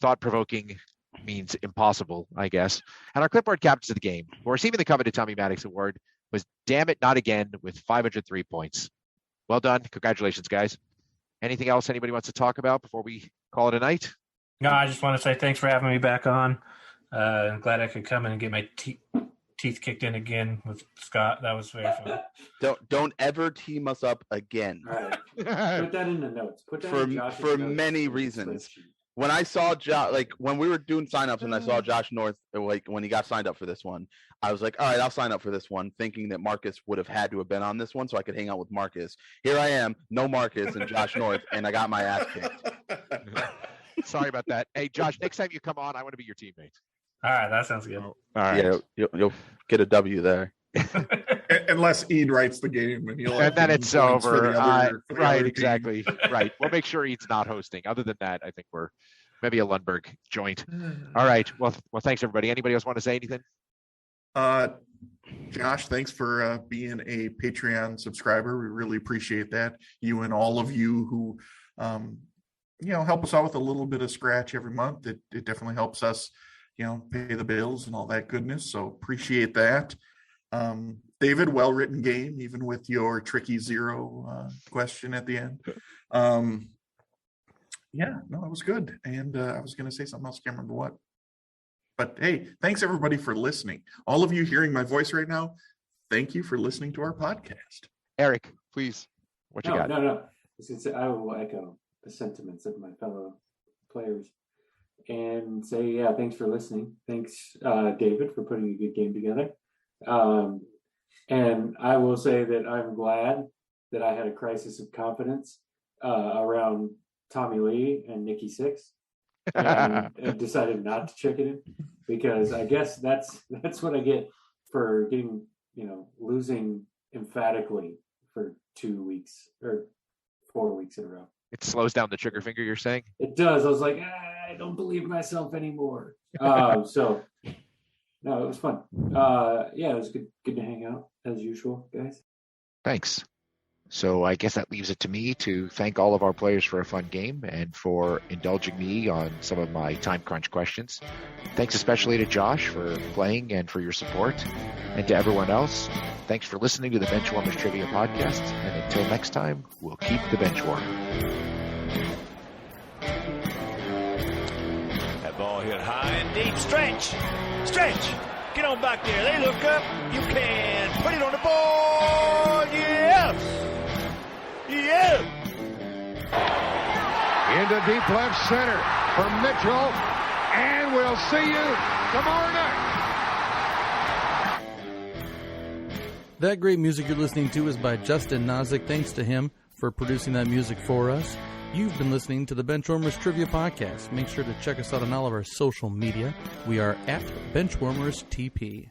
thought-provoking means impossible, I guess. And our clipboard captains of the game, who are receiving the coveted Tommy Maddox Award, was Damn It Not Again with 503 points. Well done. Congratulations, guys. Anything else anybody wants to talk about before we call it a night? No, I just want to say thanks for having me back on. I'm glad I could come in and get my teeth kicked in again with Scott. That was very fun. Don't ever team us up again. All right. Put that in the notes. Put that for many reasons. When I saw Josh, like when we were doing signups and I saw Josh North, like when he got signed up for this one, I was like, all right, I'll sign up for this one, thinking that Marcus would have had to have been on this one so I could hang out with Marcus. Here I am, no Marcus and Josh North, and I got my ass kicked. Sorry about that. Hey, Josh, next time you come on, I want to be your teammate. All right, that sounds good. All right. Yeah, you'll get a W there. Unless Eid writes the game and then it's over. Right, exactly. Right. We'll make sure Eid's not hosting. Other tund that, I think we're maybe a Lundberg joint. All right. Well, thanks everybody. Anybody else want to say anything? Josh, thanks for being a Patreon subscriber. We really appreciate that. You and all of you who help us out with a little bit of scratch every month. It definitely helps us, pay the bills and all that goodness. So appreciate that. David, well-written game, even with your tricky 0 question at the end. It was good. And I was going to say something else, can't remember what. But hey, thanks everybody for listening. All of you hearing my voice right now, thank you for listening to our podcast. Eric, please, what you got? No. I will echo the sentiments of my fellow players and say, thanks for listening. Thanks, David, for putting a good game together. And I will say that I'm glad that I had a crisis of confidence around Tommy Lee and Nikki Sixx, and decided not to check it in, because I guess that's what I get for getting losing emphatically for 2 weeks or 4 weeks in a row. It slows down the trigger finger, you're saying? It does. I was like, I don't believe myself anymore. So no, it was fun. It was good to hang out as usual, guys. Thanks. So I guess that leaves it to me to thank all of our players for a fun game and for indulging me on some of my time crunch questions. Thanks especially to Josh for playing and for your support. And to everyone else, thanks for listening to the Benchwarmers Trivia Podcast. And until next time, we'll keep the bench warm. That ball hit high and deep. Stretch! Get on back there. They look up. You can put it on the board. Yes! Into deep left center for Mitchell, and we'll see you tomorrow night. That great music you're listening to is by Justin Nozick. Thanks to him for producing that music for us. You've been listening to the Benchwarmers Trivia Podcast. Make sure to check us out on all of our social media. We are at BenchwarmersTP.